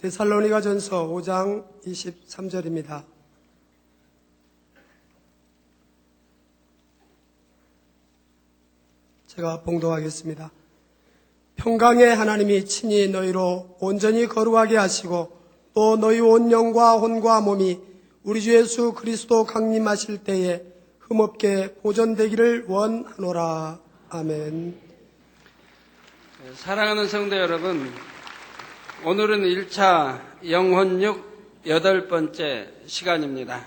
데살로니가전서 5장 23절입니다. 제가 봉독하겠습니다. 평강의 하나님이 친히 너희로 온전히 거룩하게 하시고 또 너희 온 영과 혼과 몸이 우리 주 예수 그리스도 강림하실 때에 흠없게 보존되기를 원하노라. 아멘. 사랑하는 성도 여러분, 오늘은 1차 영혼육 8번째 시간입니다.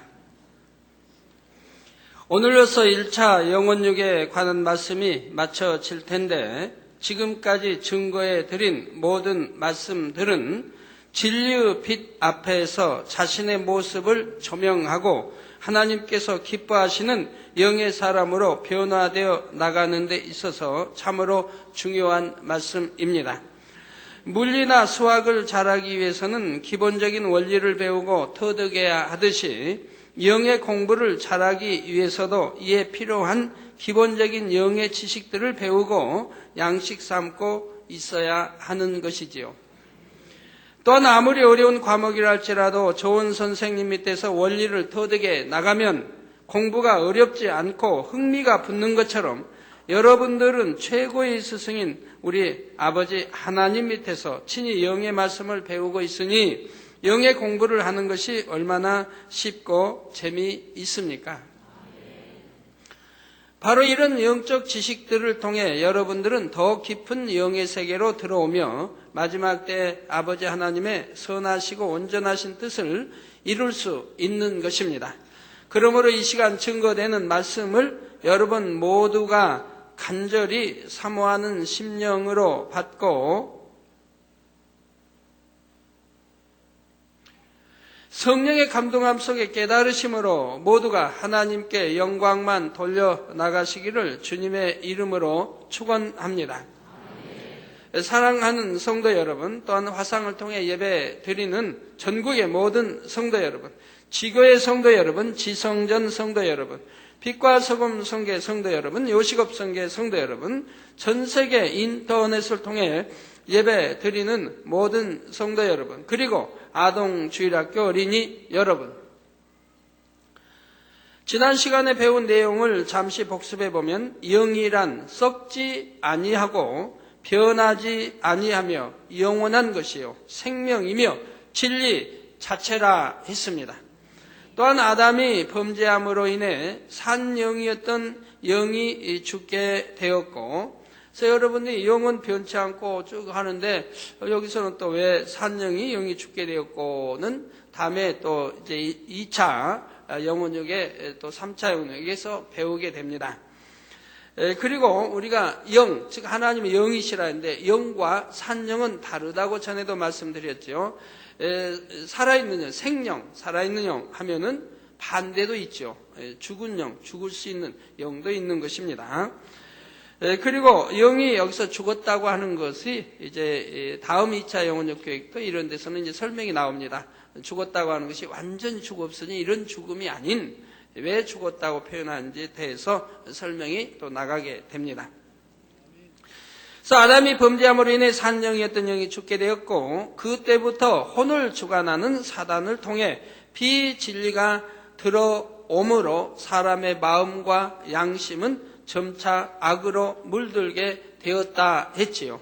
오늘로서 1차 영혼육에 관한 말씀이 마쳐질 텐데, 지금까지 증거해 드린 모든 말씀들은 진리의 빛 앞에서 자신의 모습을 조명하고 하나님께서 기뻐하시는 영의 사람으로 변화되어 나가는 데 있어서 참으로 중요한 말씀입니다. 물리나 수학을 잘하기 위해서는 기본적인 원리를 배우고 터득해야 하듯이 영의 공부를 잘하기 위해서도 이에 필요한 기본적인 영의 지식들을 배우고 양식 삼고 있어야 하는 것이지요. 또한 아무리 어려운 과목이라 할지라도 좋은 선생님 밑에서 원리를 터득해 나가면 공부가 어렵지 않고 흥미가 붙는 것처럼 여러분들은 최고의 스승인 우리 아버지 하나님 밑에서 친히 영의 말씀을 배우고 있으니 영의 공부를 하는 것이 얼마나 쉽고 재미있습니까? 바로 이런 영적 지식들을 통해 여러분들은 더 깊은 영의 세계로 들어오며 마지막 때 아버지 하나님의 선하시고 온전하신 뜻을 이룰 수 있는 것입니다. 그러므로 이 시간 증거되는 말씀을 여러분 모두가 간절히 사모하는 심령으로 받고 성령의 감동함 속에 깨달으심으로 모두가 하나님께 영광만 돌려나가시기를 주님의 이름으로 축원합니다. 사랑하는 성도 여러분, 또한 화상을 통해 예배 드리는 전국의 모든 성도 여러분, 지교의 성도 여러분, 지성전 성도 여러분, 빛과 소금 성계 성도 여러분, 요식업 성계 성도 여러분, 전 세계 인터넷을 통해 예배 드리는 모든 성도 여러분, 그리고 아동주일학교 어린이 여러분, 지난 시간에 배운 내용을 잠시 복습해 보면 영이란 썩지 아니하고 변하지 아니하며 영원한 것이요 생명이며 진리 자체라 했습니다. 또한 아담이 범죄함으로 인해 산 영이었던 영이 죽게 되었고, 그래서 여러분들이 영은 변치 않고 쭉 하는데 여기서는 또 왜 산영이 영이 죽게 되었고는 다음에 또 이제 2차 영혼육에 또 3차 영혼육에서 배우게 됩니다. 그리고 우리가 영, 즉 하나님의 영이시라 했는데 영과 산영은 다르다고 전에도 말씀드렸죠. 살아있는 영, 생영, 살아있는 영 하면은 반대도 있죠. 죽은 영, 죽을 수 있는 영도 있는 것입니다. 그리고 영이 여기서 죽었다고 하는 것이 이제 다음 2차 영혼육 교육도 이런 데서는 이제 설명이 나옵니다. 죽었다고 하는 것이 완전히 죽었으니 이런 죽음이 아닌 왜 죽었다고 표현하는지에 대해서 설명이 또 나가게 됩니다. 그래서 아담이 범죄함으로 인해 산영이었던 영이 죽게 되었고, 그때부터 혼을 주관하는 사단을 통해 비진리가 들어옴으로 사람의 마음과 양심은 점차 악으로 물들게 되었다 했지요.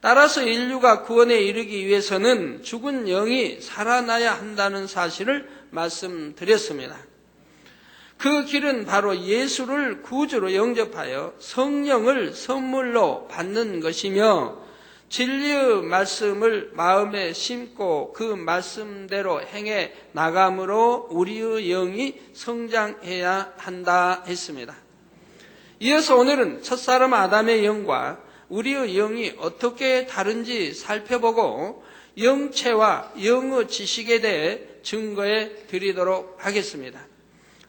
따라서 인류가 구원에 이르기 위해서는 죽은 영이 살아나야 한다는 사실을 말씀드렸습니다. 그 길은 바로 예수를 구주로 영접하여 성령을 선물로 받는 것이며 진리의 말씀을 마음에 심고 그 말씀대로 행해 나감으로 우리의 영이 성장해야 한다 했습니다. 이어서 오늘은 첫사람 아담의 영과 우리의 영이 어떻게 다른지 살펴보고 영체와 영의 지식에 대해 증거해 드리도록 하겠습니다.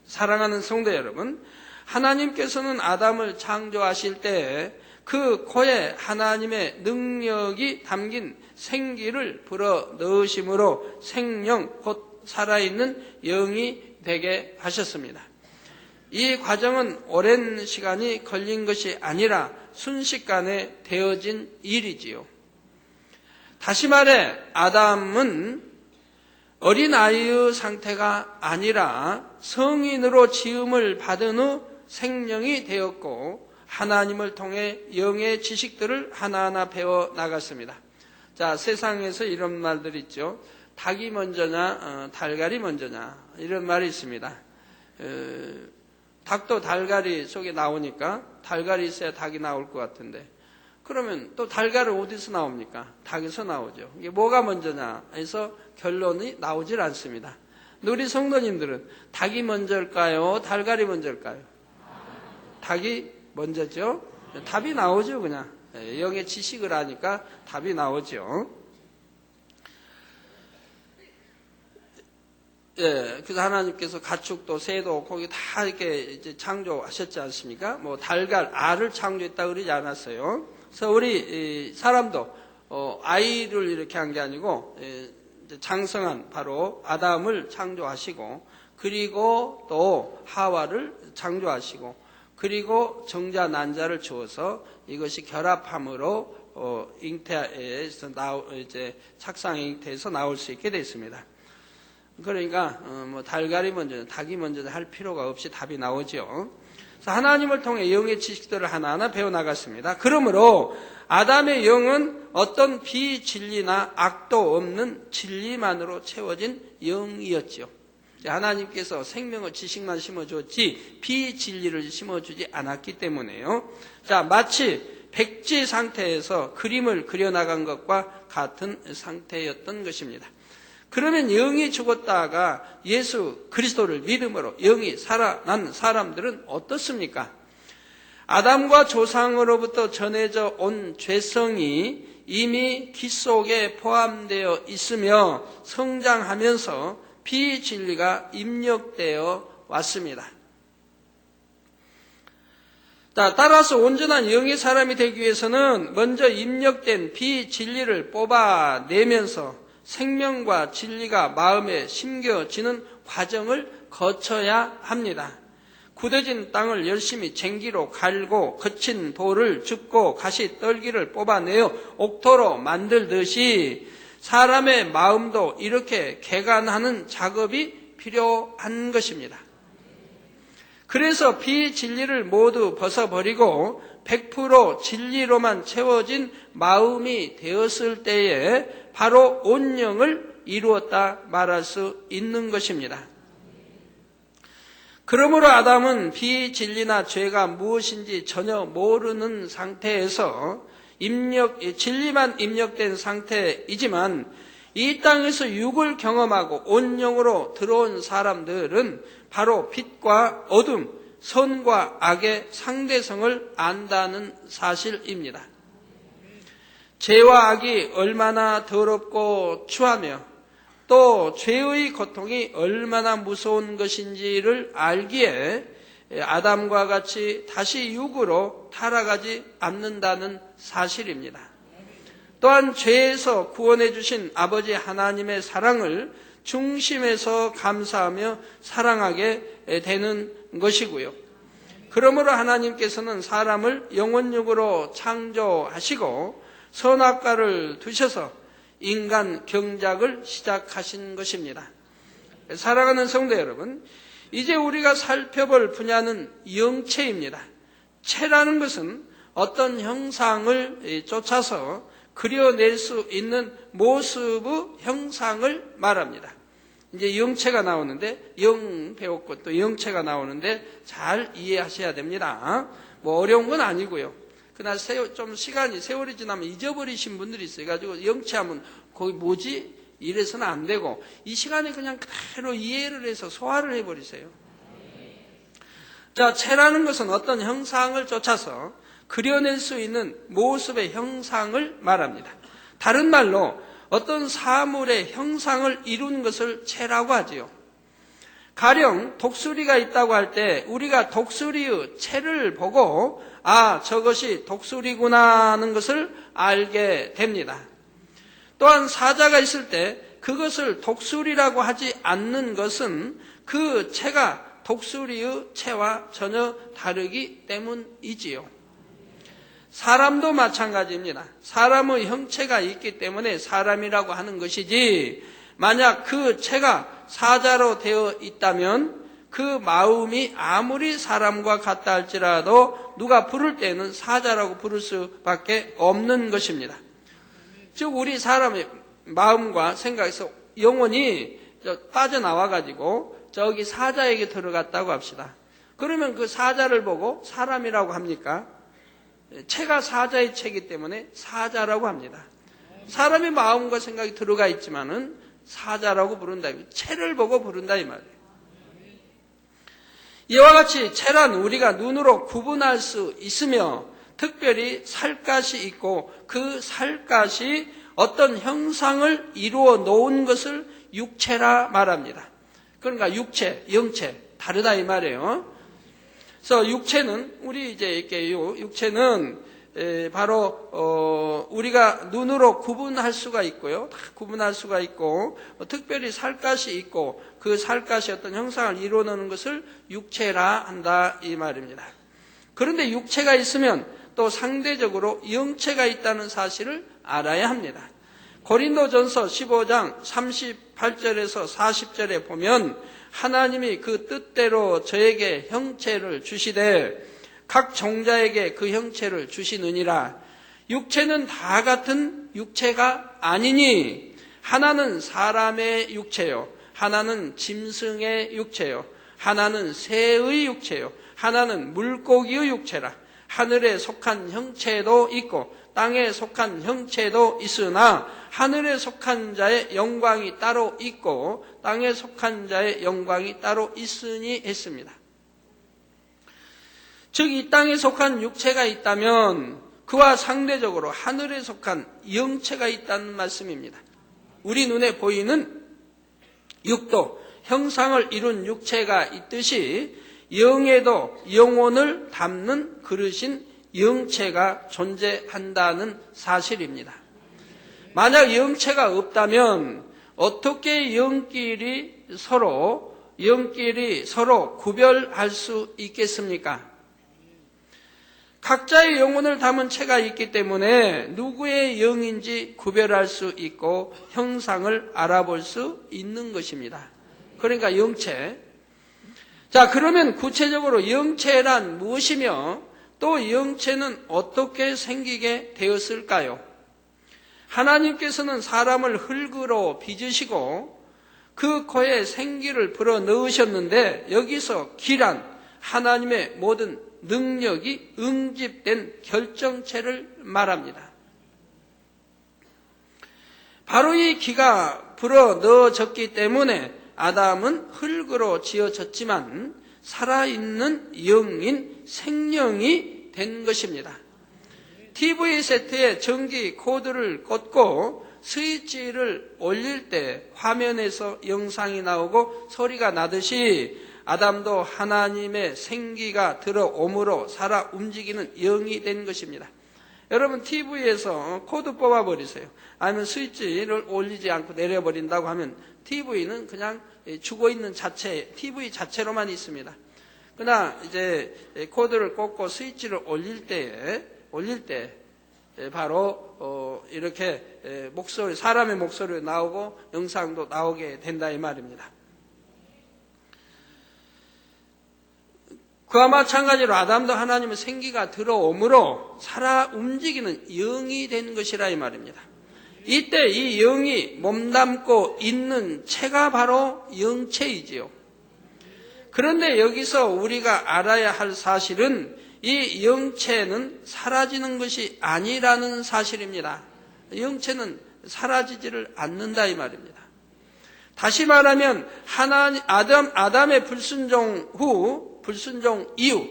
사랑하는 성도 여러분, 하나님께서는 아담을 창조하실 때 그 코에 하나님의 능력이 담긴 생기를 불어 넣으심으로 생명, 곧 살아있는 영이 되게 하셨습니다. 이 과정은 오랜 시간이 걸린 것이 아니라 순식간에 되어진 일이지요. 다시 말해 아담은 어린아이의 상태가 아니라 성인으로 지음을 받은 후 생명이 되었고 하나님을 통해 영의 지식들을 하나하나 배워 나갔습니다. 자, 세상에서 이런 말들 있죠. 닭이 먼저냐 달걀이 먼저냐 이런 말이 있습니다. 닭도 달걀이 속에 나오니까 달걀이 있어야 닭이 나올 것 같은데, 그러면 또 달걀은 어디서 나옵니까? 닭에서 나오죠. 이게 뭐가 먼저냐 해서 결론이 나오질 않습니다. 우리 성도님들은 닭이 먼저일까요? 달걀이 먼저일까요? 닭이 먼저죠. 답이 나오죠. 그냥 영의 지식을 하니까 답이 나오죠. 예, 그래서 하나님께서 가축도 새도 고기 다 이렇게 이제 창조하셨지 않습니까? 뭐 달걀, 알을 창조했다 그러지 않았어요. 그래서 우리 사람도 아이를 이렇게 한 게 아니고 장성한 바로 아담을 창조하시고, 그리고 또 하와를 창조하시고, 그리고 정자 난자를 주어서 이것이 결합함으로 잉태에서 이제 착상의 잉태에서 나올 수 있게 됐습니다. 그러니까 뭐 달걀이 먼저, 닭이 먼저 할 필요가 없이 답이 나오죠. 그래서 하나님을 통해 영의 지식들을 하나하나 배워나갔습니다. 그러므로 아담의 영은 어떤 비진리나 악도 없는 진리만으로 채워진 영이었죠. 하나님께서 생명의 지식만 심어주었지 비진리를 심어주지 않았기 때문에요. 자, 마치 백지 상태에서 그림을 그려나간 것과 같은 상태였던 것입니다. 그러면 영이 죽었다가 예수 그리스도를 믿음으로 영이 살아난 사람들은 어떻습니까? 아담과 조상으로부터 전해져 온 죄성이 이미 기 속에 포함되어 있으며 성장하면서 비진리가 입력되어 왔습니다. 따라서 온전한 영의 사람이 되기 위해서는 먼저 입력된 비진리를 뽑아내면서 생명과 진리가 마음에 심겨지는 과정을 거쳐야 합니다. 굳어진 땅을 열심히 쟁기로 갈고 거친 돌을 줍고 가시떨기를 뽑아내어 옥토로 만들듯이 사람의 마음도 이렇게 개간하는 작업이 필요한 것입니다. 그래서 비진리를 모두 벗어버리고 100% 진리로만 채워진 마음이 되었을 때에 바로 온영을 이루었다 말할 수 있는 것입니다. 그러므로 아담은 비진리나 죄가 무엇인지 전혀 모르는 상태에서 진리만 입력된 상태이지만 이 땅에서 육을 경험하고 온영으로 들어온 사람들은 바로 빛과 어둠, 선과 악의 상대성을 안다는 사실입니다. 죄와 악이 얼마나 더럽고 추하며 또 죄의 고통이 얼마나 무서운 것인지를 알기에 아담과 같이 다시 육으로 타락하지 않는다는 사실입니다. 또한 죄에서 구원해 주신 아버지 하나님의 사랑을 중심에서 감사하며 사랑하게 되는 것이고요. 그러므로 하나님께서는 사람을 영혼육으로 창조하시고 선악과를 두셔서 인간 경작을 시작하신 것입니다. 사랑하는 성도 여러분, 이제 우리가 살펴볼 분야는 영체입니다. 체라는 것은 어떤 형상을 쫓아서 그려낼 수 있는 모습의 형상을 말합니다. 이제 영체가 나오는데, 영 배웠고 또 영체가 나오는데 잘 이해하셔야 됩니다. 뭐 어려운 건 아니고요. 그러나 좀 세월이 지나면 잊어버리신 분들이 있어요. 그래가지고 영체하면 거기 뭐지? 이래서는 안 되고 이 시간에 그냥 그대로 이해를 해서 소화를 해버리세요. 자, 체라는 것은 어떤 형상을 쫓아서 그려낼 수 있는 모습의 형상을 말합니다. 다른 말로 어떤 사물의 형상을 이룬 것을 체라고 하지요. 가령 독수리가 있다고 할 때 우리가 독수리의 체를 보고 저것이 독수리구나 하는 것을 알게 됩니다. 또한 사자가 있을 때 그것을 독수리라고 하지 않는 것은 그 체가 독수리의 체와 전혀 다르기 때문이지요. 사람도 마찬가지입니다. 사람의 형체가 있기 때문에 사람이라고 하는 것이지, 만약 그 체가 사자로 되어 있다면 그 마음이 아무리 사람과 같다 할지라도 누가 부를 때는 사자라고 부를 수밖에 없는 것입니다. 즉 우리 사람의 마음과 생각에서 영혼이 빠져나와가지고 저기 사자에게 들어갔다고 합시다. 그러면 그 사자를 보고 사람이라고 합니까? 체가 사자의 체이기 때문에 사자라고 합니다. 사람의 마음과 생각이 들어가 있지만은 사자라고 부른다. 체를 보고 부른다 이 말이에요. 이와 같이 체란 우리가 눈으로 구분할 수 있으며 특별히 살갗이 있고 그 살갗이 어떤 형상을 이루어 놓은 것을 육체라 말합니다. 그러니까 육체, 영체 다르다 이 말이에요. 그래서 육체는 우리 이제 이렇게 육체는 바로 우리가 눈으로 구분할 수가 있고요. 다 구분할 수가 있고 특별히 살갗이 있고 그 살갗이 어떤 형상을 이루어내는 것을 육체라 한다 이 말입니다. 그런데 육체가 있으면 또 상대적으로 영체가 있다는 사실을 알아야 합니다. 고린도전서 15장 38절에서 40절에 보면 하나님이 그 뜻대로 저에게 형체를 주시되 각 종자에게 그 형체를 주시느니라. 육체는 다 같은 육체가 아니니 하나는 사람의 육체요, 하나는 짐승의 육체요, 하나는 새의 육체요, 하나는 물고기의 육체라. 하늘에 속한 형체도 있고 땅에 속한 형체도 있으나 하늘에 속한 자의 영광이 따로 있고 땅에 속한 자의 영광이 따로 있으니 했습니다. 즉 이 땅에 속한 육체가 있다면 그와 상대적으로 하늘에 속한 영체가 있다는 말씀입니다. 우리 눈에 보이는 육도, 형상을 이룬 육체가 있듯이 영에도 영혼을 담는 그릇인 영체가 존재한다는 사실입니다. 만약 영체가 없다면 어떻게 영끼리 서로 구별할 수 있겠습니까? 각자의 영혼을 담은 체가 있기 때문에 누구의 영인지 구별할 수 있고 형상을 알아볼 수 있는 것입니다. 그러니까 영체. 자, 그러면 구체적으로 영체란 무엇이며 또 영체는 어떻게 생기게 되었을까요? 하나님께서는 사람을 흙으로 빚으시고 그 코에 생기를 불어 넣으셨는데 여기서 기란 하나님의 모든 능력이 응집된 결정체를 말합니다. 바로 이 기가 불어 넣어졌기 때문에 아담은 흙으로 지어졌지만 살아있는 영인 생명이 된 것입니다. TV 세트에 전기 코드를 꽂고 스위치를 올릴 때 화면에서 영상이 나오고 소리가 나듯이 아담도 하나님의 생기가 들어옴으로 살아 움직이는 영이 된 것입니다. 여러분 TV에서 코드 뽑아버리세요. 아니면 스위치를 올리지 않고 내려버린다고 하면 TV는 그냥 죽어있는 자체, TV 자체로만 있습니다. 그러나 이제 코드를 꽂고 스위치를 올릴 때 바로 이렇게 목소리, 사람의 목소리가 나오고 영상도 나오게 된다 이 말입니다. 그와 마찬가지로 아담도 하나님의 생기가 들어오므로 살아 움직이는 영이 된 것이라 이 말입니다. 이때 이 영이 몸담고 있는 체가 바로 영체이지요. 그런데 여기서 우리가 알아야 할 사실은 이 영체는 사라지는 것이 아니라는 사실입니다. 영체는 사라지지를 않는다 이 말입니다. 다시 말하면 아담의 불순종 이후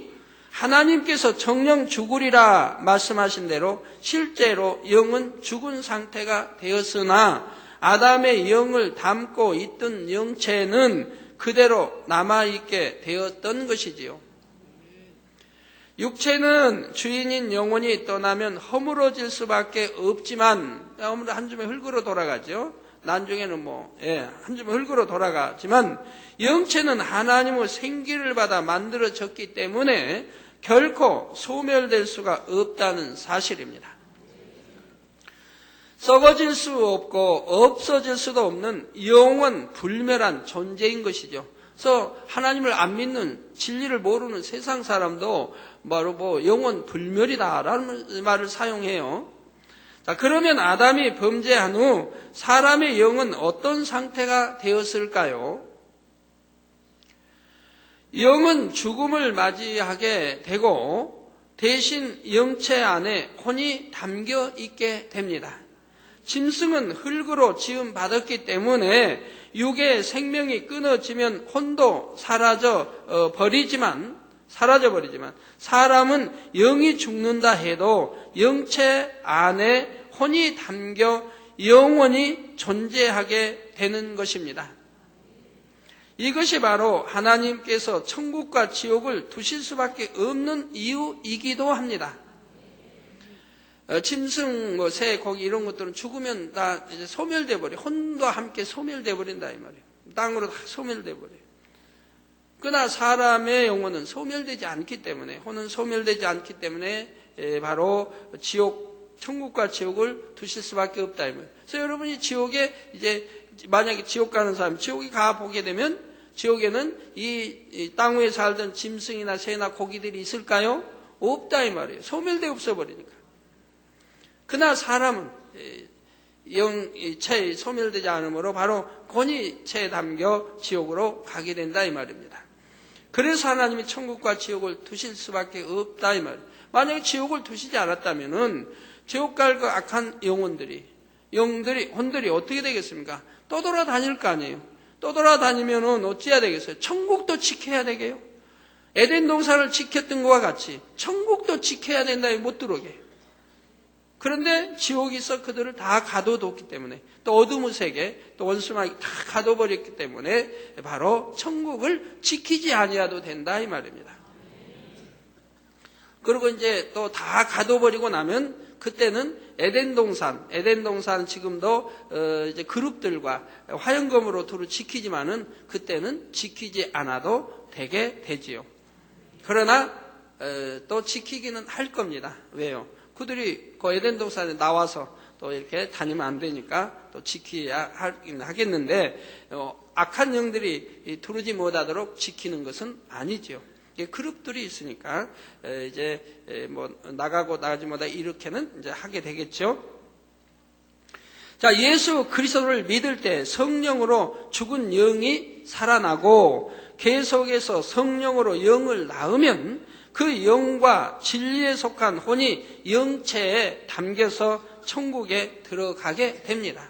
하나님께서 정령 죽으리라 말씀하신 대로 실제로 영은 죽은 상태가 되었으나 아담의 영을 담고 있던 영체는 그대로 남아있게 되었던 것이지요. 육체는 주인인 영혼이 떠나면 허물어질 수밖에 없지만 한 줌의 흙으로 돌아가죠. 나중에는 한 줌의 흙으로 돌아가지만 영체는 하나님의 생기를 받아 만들어졌기 때문에 결코 소멸될 수가 없다는 사실입니다. 썩어질 수 없고 없어질 수도 없는 영원 불멸한 존재인 것이죠. 그래서 하나님을 안 믿는, 진리를 모르는 세상 사람도 바로 영원 불멸이다라는 말을 사용해요. 자, 그러면 아담이 범죄한 후 사람의 영은 어떤 상태가 되었을까요? 영은 죽음을 맞이하게 되고 대신 영체 안에 혼이 담겨 있게 됩니다. 짐승은 흙으로 지음받았기 때문에 육의 생명이 끊어지면 혼도 사라져 버리지만 사람은 영이 죽는다 해도 영체 안에 혼이 담겨 영원히 존재하게 되는 것입니다. 이것이 바로 하나님께서 천국과 지옥을 두실 수밖에 없는 이유이기도 합니다. 짐승, 새, 고기 이런 것들은 죽으면 다 이제 소멸돼 버려. 혼도 함께 소멸돼 버린다 이 말이에요. 땅으로 다 소멸돼 버려요. 그러나 사람의 영혼은 소멸되지 않기 때문에, 혼은 소멸되지 않기 때문에 바로 천국과 지옥을 두실 수밖에 없다 이 말이에요. 그래서 여러분이 지옥에 이제 만약에 지옥 가는 사람, 지옥에 가 보게 되면 지옥에는 이 땅 위에 살던 짐승이나 새나 고기들이 있을까요? 없다 이 말이에요. 소멸돼 없어버리니까. 그러나 사람은 영체에 소멸되지 않으므로 바로 권위체에 담겨 지옥으로 가게 된다 이 말입니다. 그래서 하나님이 천국과 지옥을 두실 수밖에 없다 이 말이에요. 만약에 지옥을 두시지 않았다면은 지옥 갈 그 악한 혼들이 어떻게 되겠습니까? 떠돌아다닐 거 아니에요. 떠돌아다니면은 어찌해야 되겠어요? 천국도 지켜야 되게요. 에덴 동산을 지켰던 것과 같이 천국도 지켜야 된다, 못 들어오게. 그런데 지옥이 있어 그들을 다 가둬뒀기 때문에, 또 어둠의 세계, 또 원수마귀 다 가둬버렸기 때문에 바로 천국을 지키지 아니하도 된다 이 말입니다. 그리고 이제 또 다 가둬버리고 나면 그때는 에덴 동산 지금도 이제 그룹들과 화영검으로 두루 지키지만은 그때는 지키지 않아도 되게 되지요. 그러나 또 지키기는 할 겁니다. 왜요? 그들이 그 에덴 동산에 나와서 또 이렇게 다니면 안 되니까 또 지켜야 하겠는데 악한 영들이 두르지 못하도록 지키는 것은 아니죠. 그룹들이 있으니까 이제 나가고 나가지 못하 이렇게는 이제 하게 되겠죠. 자, 예수 그리스도를 믿을 때 성령으로 죽은 영이 살아나고 계속해서 성령으로 영을 낳으면 그 영과 진리에 속한 혼이 영체에 담겨서 천국에 들어가게 됩니다.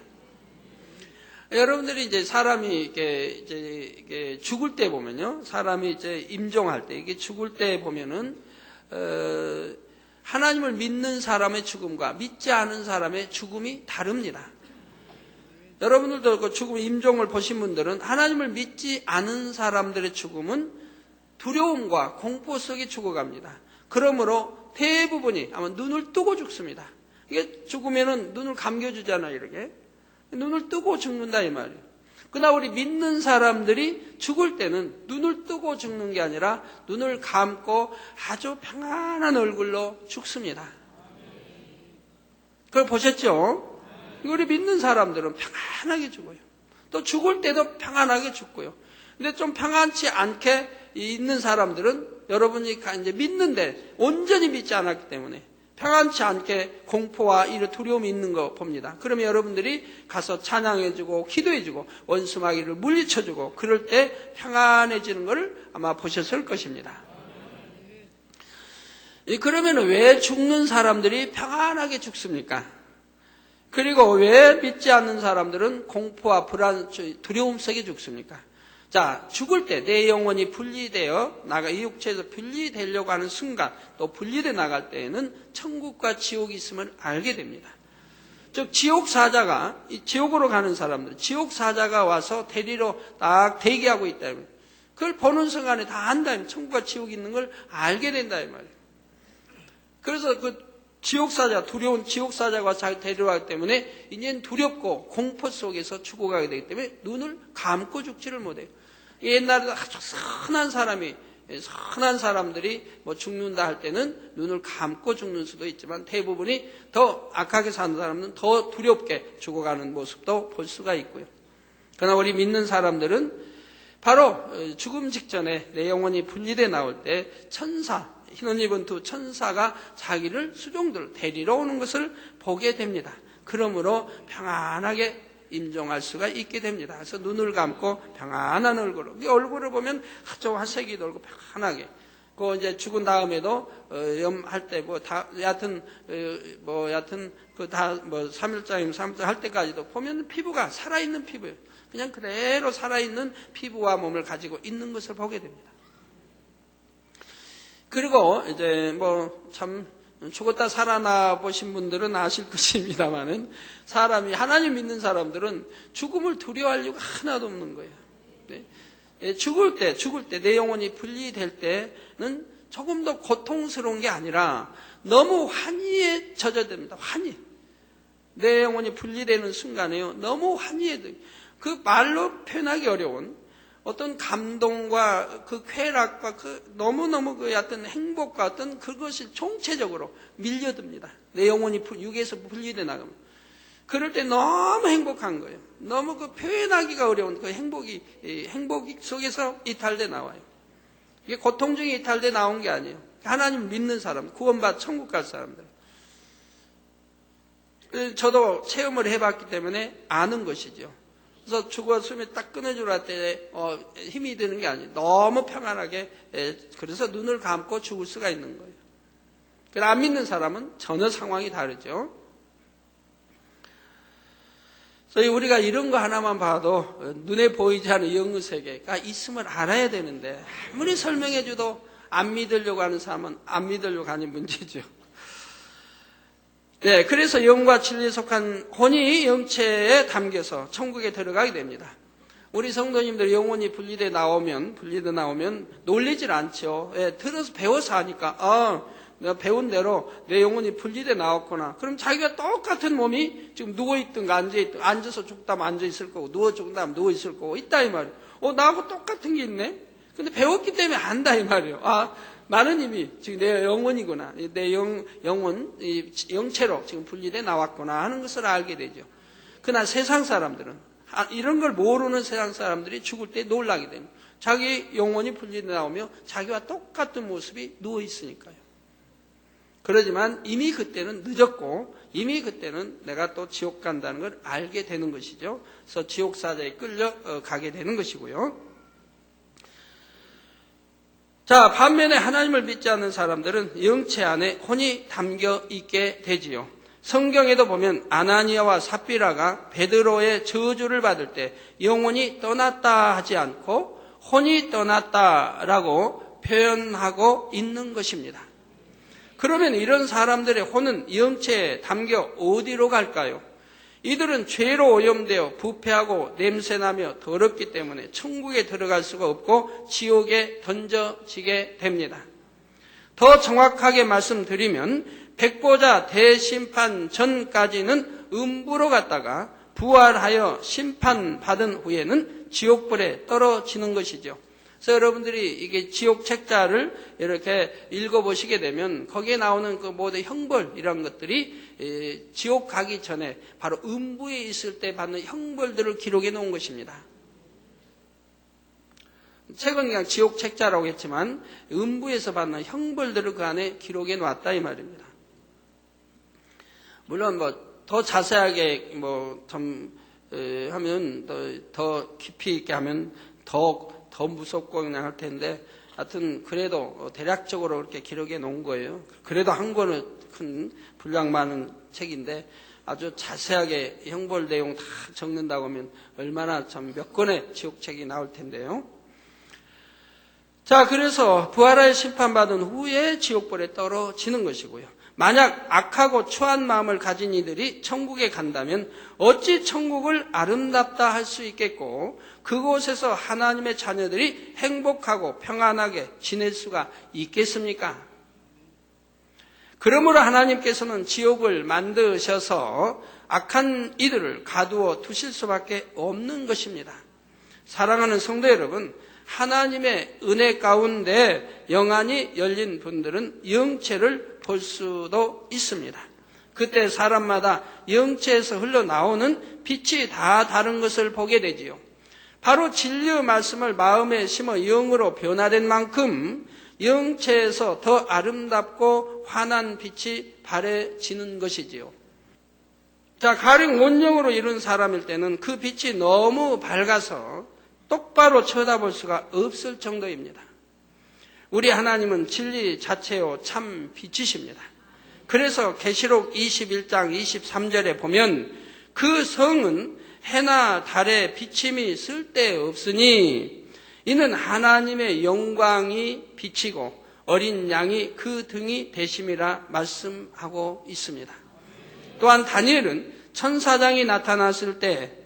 여러분들이 이제 사람이 이게 죽을 때 보면요, 사람이 이제 임종할 때, 이게 죽을 때 보면은 하나님을 믿는 사람의 죽음과 믿지 않은 사람의 죽음이 다릅니다. 여러분들도 그 죽음 임종을 보신 분들은 하나님을 믿지 않은 사람들의 죽음은 두려움과 공포 속에 죽어갑니다. 그러므로 대부분이 아마 눈을 뜨고 죽습니다. 이게 죽으면은 눈을 감겨주잖아요, 이렇게. 눈을 뜨고 죽는다 이 말이에요. 그러나 우리 믿는 사람들이 죽을 때는 눈을 뜨고 죽는 게 아니라 눈을 감고 아주 평안한 얼굴로 죽습니다. 그걸 보셨죠? 우리 믿는 사람들은 평안하게 죽어요. 또 죽을 때도 평안하게 죽고요. 근데 좀 평안치 않게 있는 사람들은 여러분이 이제 믿는데 온전히 믿지 않았기 때문에 평안치 않게 공포와 이런 두려움이 있는 거 봅니다. 그러면 여러분들이 가서 찬양해주고 기도해주고 원수마귀를 물리쳐주고 그럴 때 평안해지는 것을 아마 보셨을 것입니다. 그러면 왜 죽는 사람들이 평안하게 죽습니까? 그리고 왜 믿지 않는 사람들은 공포와 불안, 두려움 속에 죽습니까? 자, 죽을 때 내 영혼이 분리되어 이 육체에서 분리되려고 하는 순간, 또 분리돼 나갈 때에는 천국과 지옥이 있음을 알게 됩니다. 즉 지옥사자가, 지옥으로 가는 사람들, 지옥사자가 와서 데리러 딱 대기하고 있다. 그걸 보는 순간에 다 안다면 천국과 지옥이 있는 걸 알게 된다 이 말이에요. 그래서 그 지옥사자, 두려운 지옥사자가 데리러 가기 때문에 이제는 두렵고 공포 속에서 죽어가게 되기 때문에 눈을 감고 죽지를 못해요. 옛날에 아주 선한 사람이 선한 사람들이 뭐 죽는다 할 때는 눈을 감고 죽는 수도 있지만 대부분이 더 악하게 사는 사람은 더 두렵게 죽어가는 모습도 볼 수가 있고요. 그러나 우리 믿는 사람들은 바로 죽음 직전에 내 영혼이 분리돼 나올 때 천사, 흰옷 입은 두 천사가 자기를 수종들 데리러 오는 것을 보게 됩니다. 그러므로 평안하게 임종할 수가 있게 됩니다. 그래서 눈을 감고 평안한 얼굴로, 이 얼굴을 보면 아주 화색이 돌고 평안하게. 그 이제 죽은 다음에도 염할 때 뭐 다 여하튼 그 다 뭐 3일장이면 3일장 할 때까지도 보면 피부가 살아있는 피부예요. 그냥 그대로 살아있는 피부와 몸을 가지고 있는 것을 보게 됩니다. 그리고 이제 뭐 참 죽었다 살아나 보신 분들은 아실 것입니다만은 사람이 하나님 믿는 사람들은 죽음을 두려워할 이유가 하나도 없는 거예요. 네? 죽을 때 내 영혼이 분리될 때는 조금 더 고통스러운 게 아니라 너무 환희에 젖어듭니다. 환희. 내 영혼이 분리되는 순간에요. 너무 환희에 그 말로 표현하기 어려운 어떤 감동과 그 쾌락과 그 너무너무 그 어떤 행복과 어떤 그것이 총체적으로 밀려듭니다. 내 영혼이 육에서 분리돼 나가면. 그럴 때 너무 행복한 거예요. 너무 그 표현하기가 어려운 그 행복 속에서 이탈돼 나와요. 이게 고통 중에 이탈돼 나온 게 아니에요. 하나님 믿는 사람, 구원받아 천국 갈 사람들. 저도 체험을 해봤기 때문에 아는 것이죠. 그래서 죽어 숨이 딱 끊어주라 때 힘이 드는 게 아니에요. 너무 평안하게 그래서 눈을 감고 죽을 수가 있는 거예요. 그러나 안 믿는 사람은 전혀 상황이 다르죠. 그래서 우리가 이런 거 하나만 봐도 눈에 보이지 않는 영의 세계가 있음을 알아야 되는데 아무리 설명해줘도 안 믿으려고 하는 사람은 안 믿으려고 하는 문제죠. 네, 그래서 영과 진리에 속한 혼이 영체에 담겨서 천국에 들어가게 됩니다. 우리 성도님들 영혼이 분리돼 나오면 놀리질 않죠. 예, 들어서 배워서 하니까 내가 배운 대로 내 영혼이 분리돼 나왔구나. 그럼 자기가 똑같은 몸이 지금 누워있든가 앉아있든가, 앉아서 죽다면 앉아있을 거고 누워 죽다면 누워있을 거고 있다 이 말이에요. 나하고 똑같은 게 있네. 근데 배웠기 때문에 안다 이 말이에요. 나는 이미 지금 내 영혼이구나. 내 영혼, 영체로 지금 분리돼 나왔구나 하는 것을 알게 되죠. 그러나 세상 사람들은, 이런 걸 모르는 세상 사람들이 죽을 때 놀라게 됩니다. 자기 영혼이 분리돼 나오며 자기와 똑같은 모습이 누워있으니까요. 그러지만 이미 그때는 늦었고, 이미 그때는 내가 또 지옥 간다는 걸 알게 되는 것이죠. 그래서 지옥 사자에 끌려가게 되는 것이고요. 자, 반면에 하나님을 믿지 않는 사람들은 영체 안에 혼이 담겨 있게 되지요. 성경에도 보면 아나니아와 삽비라가 베드로의 저주를 받을 때 영혼이 떠났다 하지 않고 혼이 떠났다라고 표현하고 있는 것입니다. 그러면 이런 사람들의 혼은 영체에 담겨 어디로 갈까요? 이들은 죄로 오염되어 부패하고 냄새나며 더럽기 때문에 천국에 들어갈 수가 없고 지옥에 던져지게 됩니다. 더 정확하게 말씀드리면 백보자 대심판 전까지는 음부로 갔다가 부활하여 심판받은 후에는 지옥불에 떨어지는 것이죠. 그래서 여러분들이 이게 지옥 책자를 이렇게 읽어보시게 되면 거기에 나오는 그 모든 형벌 이런 것들이 지옥 가기 전에 바로 음부에 있을 때 받는 형벌들을 기록해 놓은 것입니다. 책은 그냥 지옥 책자라고 했지만 음부에서 받는 형벌들을 그 안에 기록해 놓았다 이 말입니다. 물론 더 자세하게 하면 더 깊이 있게 하면 더 무섭고 그냥 할 텐데, 하여튼 그래도 대략적으로 그렇게 기록해 놓은 거예요. 그래도 한 권은 큰 분량 많은 책인데 아주 자세하게 형벌 내용 다 적는다고 하면 얼마나 참 몇 권의 지옥책이 나올 텐데요. 자, 그래서 부활하여 심판받은 후에 지옥불에 떨어지는 것이고요. 만약 악하고 추한 마음을 가진 이들이 천국에 간다면 어찌 천국을 아름답다 할 수 있겠고 그곳에서 하나님의 자녀들이 행복하고 평안하게 지낼 수가 있겠습니까? 그러므로 하나님께서는 지옥을 만드셔서 악한 이들을 가두어 두실 수밖에 없는 것입니다. 사랑하는 성도 여러분, 하나님의 은혜 가운데 영안이 열린 분들은 영체를 볼 수도 있습니다. 그때 사람마다 영체에서 흘러나오는 빛이 다 다른 것을 보게 되지요. 바로 진리의 말씀을 마음에 심어 영으로 변화된 만큼 영체에서 더 아름답고 환한 빛이 발해지는 것이지요. 자, 가령 원령으로 이룬 사람일 때는 그 빛이 너무 밝아서 똑바로 쳐다볼 수가 없을 정도입니다. 우리 하나님은 진리 자체요 참 빛이십니다. 그래서 계시록 21장 23절에 보면 그 성은 해나 달의 비침이 쓸데없으니 이는 하나님의 영광이 비치고 어린 양이 그 등이 되심이라 말씀하고 있습니다. 또한 다니엘은 천사장이 나타났을 때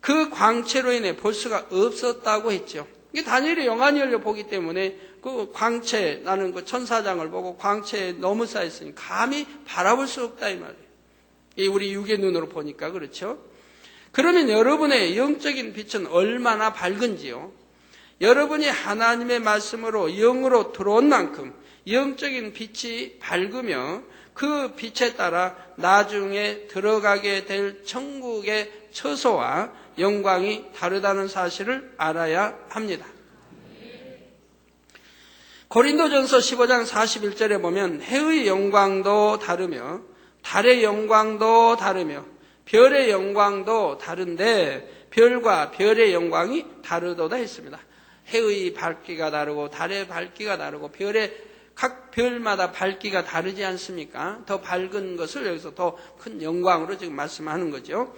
그 광채로 인해 볼 수가 없었다고 했죠. 이게 다니엘이 영안이 열려 보기 때문에 그 광채, 나는 그 천사장을 보고 광채에 너무 쌓였으니 감히 바라볼 수 없다 이 말이에요. 이 우리 육의 눈으로 보니까 그렇죠. 그러면 여러분의 영적인 빛은 얼마나 밝은지요. 여러분이 하나님의 말씀으로 영으로 들어온 만큼 영적인 빛이 밝으며 그 빛에 따라 나중에 들어가게 될 천국의 처소와 영광이 다르다는 사실을 알아야 합니다. 고린도전서 15장 41절에 보면 해의 영광도 다르며 달의 영광도 다르며 별의 영광도 다른데 별과 별의 영광이 다르도다 했습니다. 해의 밝기가 다르고 달의 밝기가 다르고 각 별마다 밝기가 다르지 않습니까? 더 밝은 것을 여기서 더 큰 영광으로 지금 말씀하는 거죠.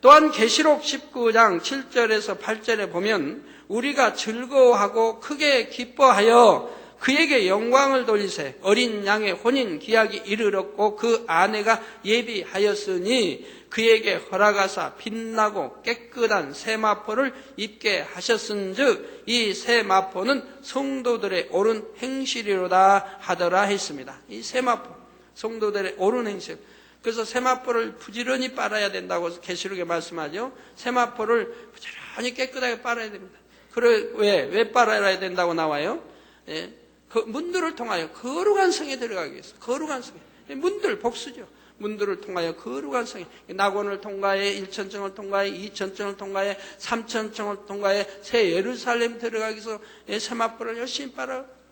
또한 계시록 19장 7절에서 8절에 보면 우리가 즐거워하고 크게 기뻐하여 그에게 영광을 돌리세 어린 양의 혼인 기약이 이르렀고 그 아내가 예비하였으니 그에게 허락하사 빛나고 깨끗한 세마포를 입게 하셨은즉 이 세마포는 성도들의 옳은 행실이로다 하더라 했습니다. 이 세마포, 성도들의 옳은 행실. 그래서 세마포를 부지런히 빨아야 된다고 계시록에 말씀하죠. 세마포를 부지런히 깨끗하게 빨아야 됩니다. 그래 왜 빨아야 된다고 나와요? 예, 그 문들을 통하여 거룩한 성에 들어가기 위해서. 거룩한 성에. 문들 복수죠. 문들을 통하여 거룩한 성에 낙원을 통과해 1천층을 통과해 2천층을 통과해 3천층을 통과해 새 예루살렘 들어가기 위해서 세마포를 열심히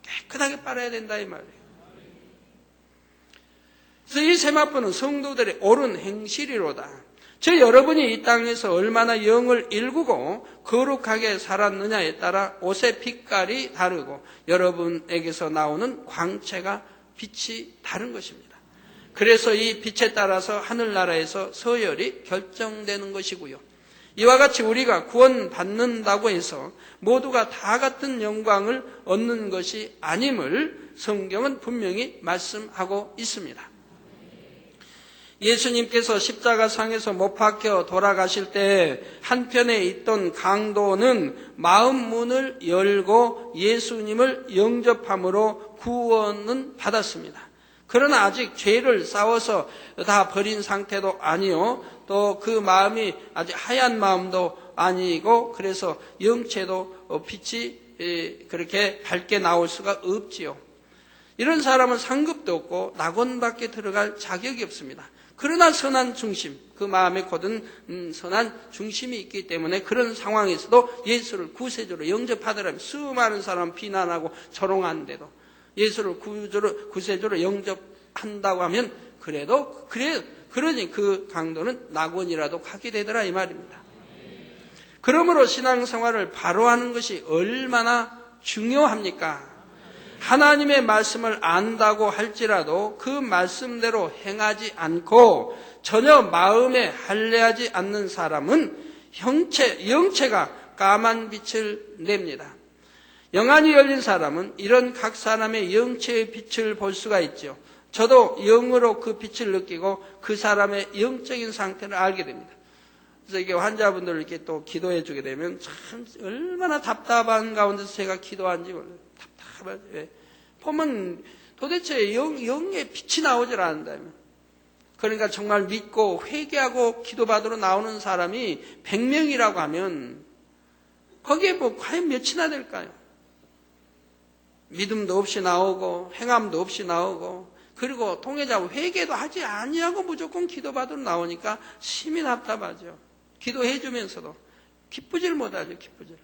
깨끗하게 빨아야 된다 이 말이에요. 그래서 이 세마포는 성도들의 옳은 행실이로다. 즉 여러분이 이 땅에서 얼마나 영을 일구고 거룩하게 살았느냐에 따라 옷의 빛깔이 다르고 여러분에게서 나오는 광채가 빛이 다른 것입니다. 그래서 이 빛에 따라서 하늘나라에서 서열이 결정되는 것이고요. 이와 같이 우리가 구원받는다고 해서 모두가 다 같은 영광을 얻는 것이 아님을 성경은 분명히 말씀하고 있습니다. 예수님께서 십자가상에서 못 박혀 돌아가실 때 한편에 있던 강도는 마음 문을 열고 예수님을 영접함으로 구원은 받았습니다. 그러나 아직 죄를 싸워서 다 버린 상태도 아니요. 또 그 마음이 아직 하얀 마음도 아니고 그래서 영체도 빛이 그렇게 밝게 나올 수가 없지요. 이런 사람은 상급도 없고 낙원밖에 들어갈 자격이 없습니다. 그러나 선한 중심, 그 마음에 곧은 선한 중심이 있기 때문에 그런 상황에서도 예수를 구세주로 영접하더라면 수많은 사람 비난하고 조롱하는데도 예수를 구세주로 영접한다고 하면 그러니 그 강도는 낙원이라도 가게 되더라 이 말입니다. 그러므로 신앙생활을 바로 하는 것이 얼마나 중요합니까? 하나님의 말씀을 안다고 할지라도 그 말씀대로 행하지 않고 전혀 마음에 할례하지 않는 사람은 영체가 까만 빛을 냅니다. 영안이 열린 사람은 이런 각 사람의 영체의 빛을 볼 수가 있죠. 저도 영으로 그 빛을 느끼고 그 사람의 영적인 상태를 알게 됩니다. 그래서 이게 환자분들 이렇게 또 기도해 주게 되면 참 얼마나 답답한 가운데서 제가 기도한지 몰라요. 답답하죠. 왜? 보면 도대체 영의 빛이 나오질 않는다면. 그러니까 정말 믿고 회개하고 기도받으러 나오는 사람이 100명이라고 하면 거기에 뭐 과연 몇이나 될까요? 믿음도 없이 나오고 행함도 없이 나오고 그리고 통해자 회개도 하지 아니하고 무조건 기도받으러 나오니까 심히 답답하죠. 기도해 주면서도 기쁘질 못하죠. 기쁘질.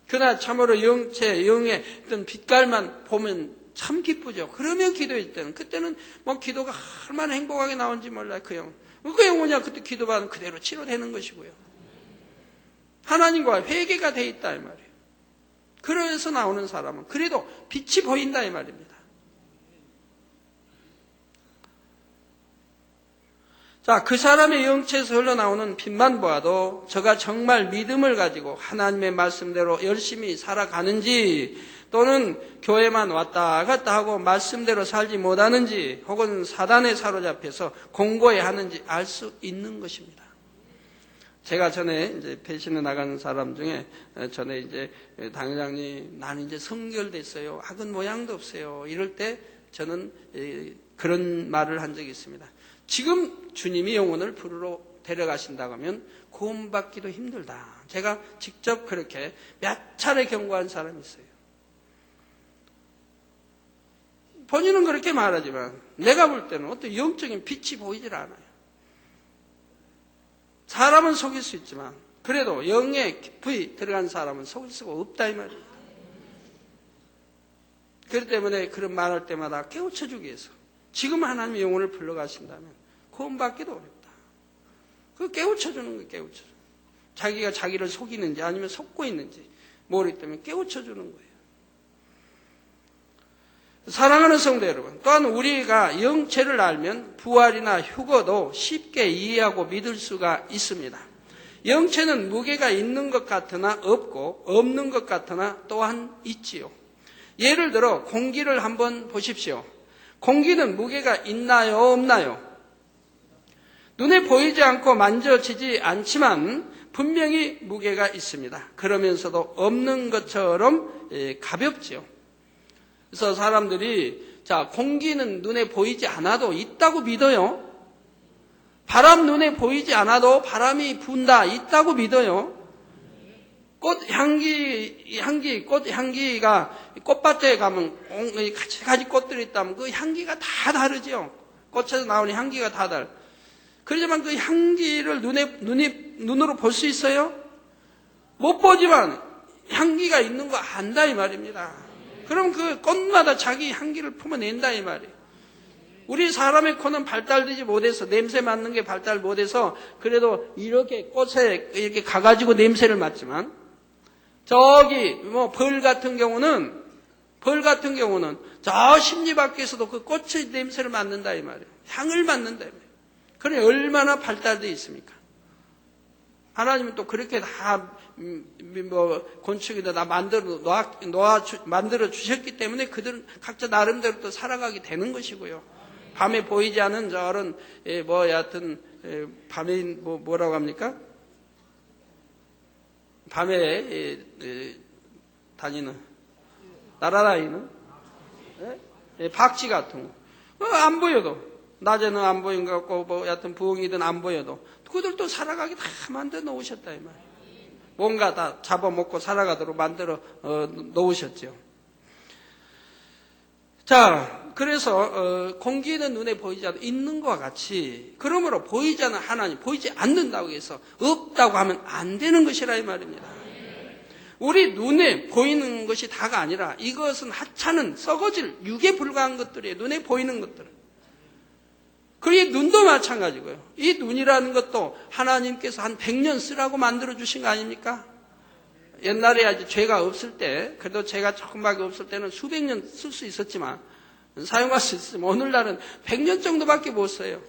그러나 참으로 영의 어떤 빛깔만 보면 참 기쁘죠. 그러면 기도할 때는 그때는 뭐 기도가 얼마나 행복하게 나오는지 몰라요. 그 영혼이 그때 기도받으면 그대로 치료되는 것이고요. 하나님과 회개가 돼 있다 이 말이에요. 그래서 나오는 사람은 그래도 빛이 보인다 이 말입니다. 자, 그 사람의 영체에서 흘러나오는 빛만 보아도 저가 정말 믿음을 가지고 하나님의 말씀대로 열심히 살아가는지 또는 교회만 왔다 갔다 하고 말씀대로 살지 못하는지 혹은 사단에 사로잡혀서 공고해야 하는지 알 수 있는 것입니다. 제가 전에 이제 배신에 나가는 사람 중에 전에 이제 당회장님 나는 이제 성결됐어요. 악은 모양도 없어요. 이럴 때 저는 그런 말을 한 적이 있습니다. 지금 주님이 영혼을 부르러 데려가신다고 하면 구원받기도 힘들다. 제가 직접 그렇게 몇 차례 경고한 사람이 있어요. 본인은 그렇게 말하지만 내가 볼 때는 어떤 영적인 빛이 보이질 않아요. 사람은 속일 수 있지만 그래도 영에 깊이 들어간 사람은 속일 수가 없다 이 말입니다. 그렇기 때문에 그런 말할 때마다 깨우쳐주기 위해서 지금 하나님의 영혼을 불러가신다면 구원받기도 어렵다. 그거 깨우쳐주는 거예요. 깨우쳐주는 거예요. 자기가 자기를 속이는지 아니면 속고 있는지 모르기 때문에 깨우쳐주는 거예요. 사랑하는 성도 여러분, 또한 우리가 영체를 알면 부활이나 휴거도 쉽게 이해하고 믿을 수가 있습니다. 영체는 무게가 있는 것 같으나 없고 없는 것 같으나 또한 있지요. 예를 들어 공기를 한번 보십시오. 공기는 무게가 있나요? 없나요? 눈에 보이지 않고 만져지지 않지만 분명히 무게가 있습니다. 그러면서도 없는 것처럼 가볍지요. 그래서 사람들이 자 공기는 눈에 보이지 않아도 있다고 믿어요. 바람 눈에 보이지 않아도 바람이 분다 있다고 믿어요. 꽃 향기가 꽃밭에 가면 가지 꽃들이 있다면 그 향기가 다 다르죠. 꽃에서 나오는 향기가 다 다르. 그렇지만 그 향기를 눈으로 볼 수 있어요? 못 보지만 향기가 있는 거 안다 이 말입니다. 그럼 그 꽃마다 자기 향기를 품어낸다 이 말이에요. 우리 사람의 코는 발달되지 못해서 냄새 맡는 게 발달 못해서 그래도 이렇게 꽃에 이렇게 가가지고 냄새를 맡지만 저기 뭐 벌 같은 경우는 저 심리 밖에서도 그 꽃의 냄새를 맡는다 이 말이에요. 향을 맡는다 이 말이에요. 그래 얼마나 발달되어 있습니까? 하나님은 또 그렇게 다 곤충이다 다 만들어 주셨기 때문에 그들은 각자 나름대로 또 살아가게 되는 것이고요. 밤에 보이지 않은 저런 여하튼 밤에 뭐라고 합니까? 밤에 다니는 날아다니는 박쥐 같은 거 안 보여도 낮에는 안 보인 것 같고 여하튼 부엉이든 안 보여도 그들도 살아가게 다 만들어 놓으셨다 이 말이에요. 뭔가 다 잡아먹고 살아가도록 만들어 놓으셨죠. 자, 그래서 공기는 눈에 보이지 않아도 있는 것과 같이 그러므로 보이지 않는 하나님, 보이지 않는다고 해서 없다고 하면 안 되는 것이라 이 말입니다. 우리 눈에 보이는 것이 다가 아니라 이것은 하찮은 썩어질 육에 불과한 것들이에요. 눈에 보이는 것들은. 그리고 이 눈도 마찬가지고요. 이 눈이라는 것도 하나님께서 한 100년 쓰라고 만들어주신 거 아닙니까? 옛날에 아직 죄가 없을 때, 그래도 죄가 조금밖에 없을 때는 수백 년 쓸 수 있었지만, 사용할 수 있으면 오늘날은 100년 정도밖에 못 써요.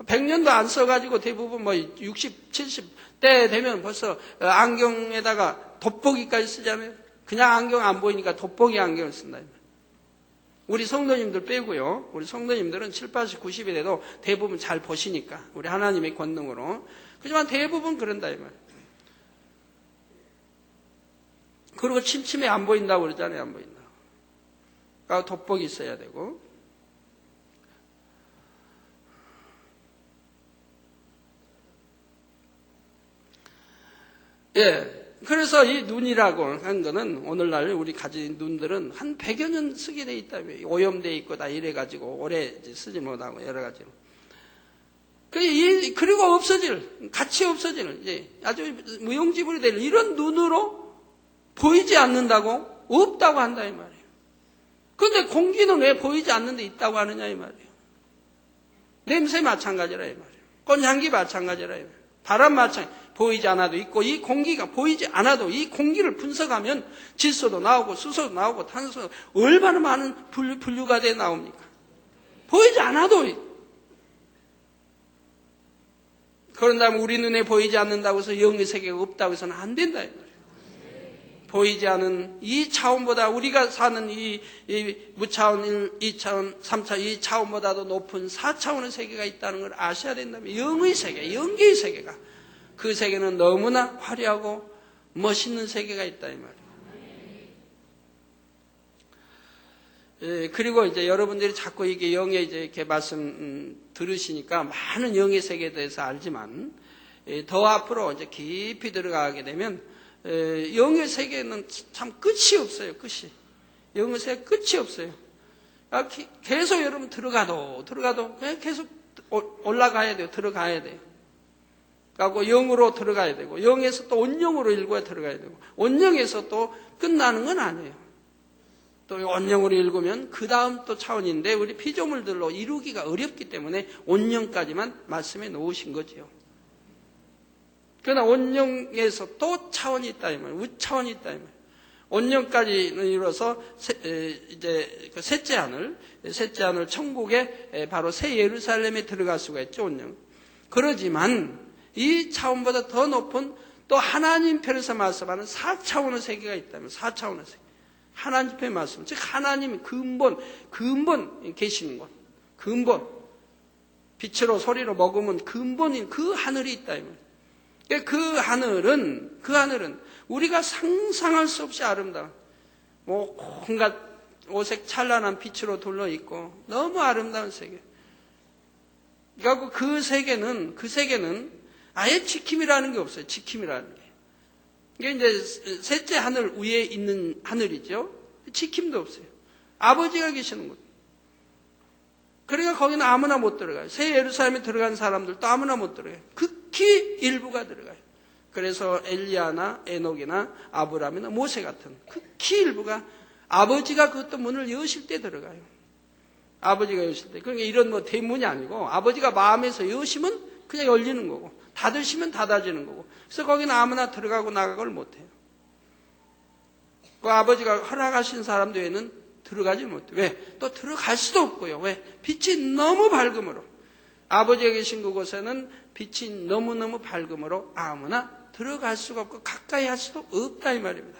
100년도 안 써가지고 대부분 60, 70대 되면 벌써 안경에다가 돋보기까지 쓰잖아요. 그냥 안경 안 보이니까 돋보기 안경을 쓴다. 우리 성도님들 빼고요. 우리 성도님들은 7, 80, 90이 돼도 대부분 잘 보시니까. 우리 하나님의 권능으로. 그렇지만 대부분 그런다 이 말이에요. 그리고 침침해 안 보인다고 그러잖아요. 안 보인다고. 그러니까 돋보기 있어야 되고. 예. 그래서 이 눈이라고 한 거는 오늘날 우리 가진 눈들은 한 100여 년 쓰게 돼 있다며. 오염돼 있고 다 이래가지고 오래 이제 쓰지 못하고 여러 가지로. 그리고 같이 없어질, 이제 아주 무용지물이 될 이런 눈으로 보이지 않는다고? 없다고 한다, 이 말이에요. 그런데 공기는 왜 보이지 않는데 있다고 하느냐, 이 말이에요. 냄새 마찬가지라, 이 말이에요. 꽃향기 마찬가지라, 이 말이에요. 바람 마찬가지. 보이지 않아도 있고, 이 공기가 보이지 않아도 이 공기를 분석하면 질소도 나오고, 수소도 나오고, 탄소도 얼마나 많은 분류가 돼 나옵니까? 보이지 않아도 그런다면 우리 눈에 보이지 않는다고 해서 영의 세계가 없다고 해서는 안 된다, 이 말이에요. 보이지 않은 이 차원보다 우리가 사는 이 무차원 1, 2차원, 3차원, 이 차원보다도 높은 4차원의 세계가 있다는 걸 아셔야 된다면 영의 세계, 영계의 세계가 그 세계는 너무나 화려하고 멋있는 세계가 있다, 이 말이에요. 그리고 이제 여러분들이 자꾸 이게 영의 이제 이렇게 말씀 들으시니까 많은 영의 세계에 대해서 알지만 더 앞으로 이제 깊이 들어가게 되면 영의 세계는 참 끝이 없어요. 끝이. 영의 세계 끝이 없어요. 계속 여러분 들어가도 그냥 계속 올라가야 돼요. 들어가야 돼요. 그리고 영으로 들어가야 되고 영에서 또 온영으로 읽어야 들어가야 되고 온영에서 또 끝나는 건 아니에요. 또 온영으로 읽으면 그 다음 또 차원인데 우리 피조물들로 이루기가 어렵기 때문에 온영까지만 말씀해 놓으신 거지요. 그러나 온영에서 또 차원이 있다 이 말이에요. 우차원이 있다 이 말이에요. 온영까지는 이뤄서 이제 그 셋째 하늘 천국에 바로 새 예루살렘에 들어갈 수가 있죠. 온영. 그러지만 이 차원보다 더 높은 또 하나님 편에서 말씀하는 4차원의 세계가 있다면 4차원의 세계. 하나님 편의 말씀. 즉 하나님이 근본 계시는 곳. 근본. 빛으로 소리로 먹으면 근본인 그 하늘이 있다 이 말이에요. 그 하늘은 우리가 상상할 수 없이 아름다운 온갖 오색 찬란한 빛으로 둘러 있고 너무 아름다운 세계. 그러니까 그 세계는 아예 지킴이라는 게 없어요. 지킴이라는 게. 이게 이제 셋째 하늘 위에 있는 하늘이죠. 지킴도 없어요. 아버지가 계시는 곳. 그러니까 거기는 아무나 못 들어가요. 새 예루살렘에 들어간 사람들도 아무나 못 들어가요. 극히 일부가 들어가요. 그래서 엘리야나 에녹이나 아브라함이나 모세 같은 극히 일부가 아버지가 그것도 문을 여실 때 들어가요. 아버지가 여실 때. 그러니까 이런 대문이 아니고 아버지가 마음에서 여시면 그냥 열리는 거고 닫으시면 닫아지는 거고. 그래서 거기는 아무나 들어가고 나가고를 못해요. 그 아버지가 허락하신 사람 외에는 들어가지 못해요. 왜? 또 들어갈 수도 없고요. 왜? 빛이 너무 밝음으로. 아버지가 계신 그곳에는 빛이 너무너무 밝음으로 아무나 들어갈 수가 없고 가까이 할 수도 없다 이 말입니다.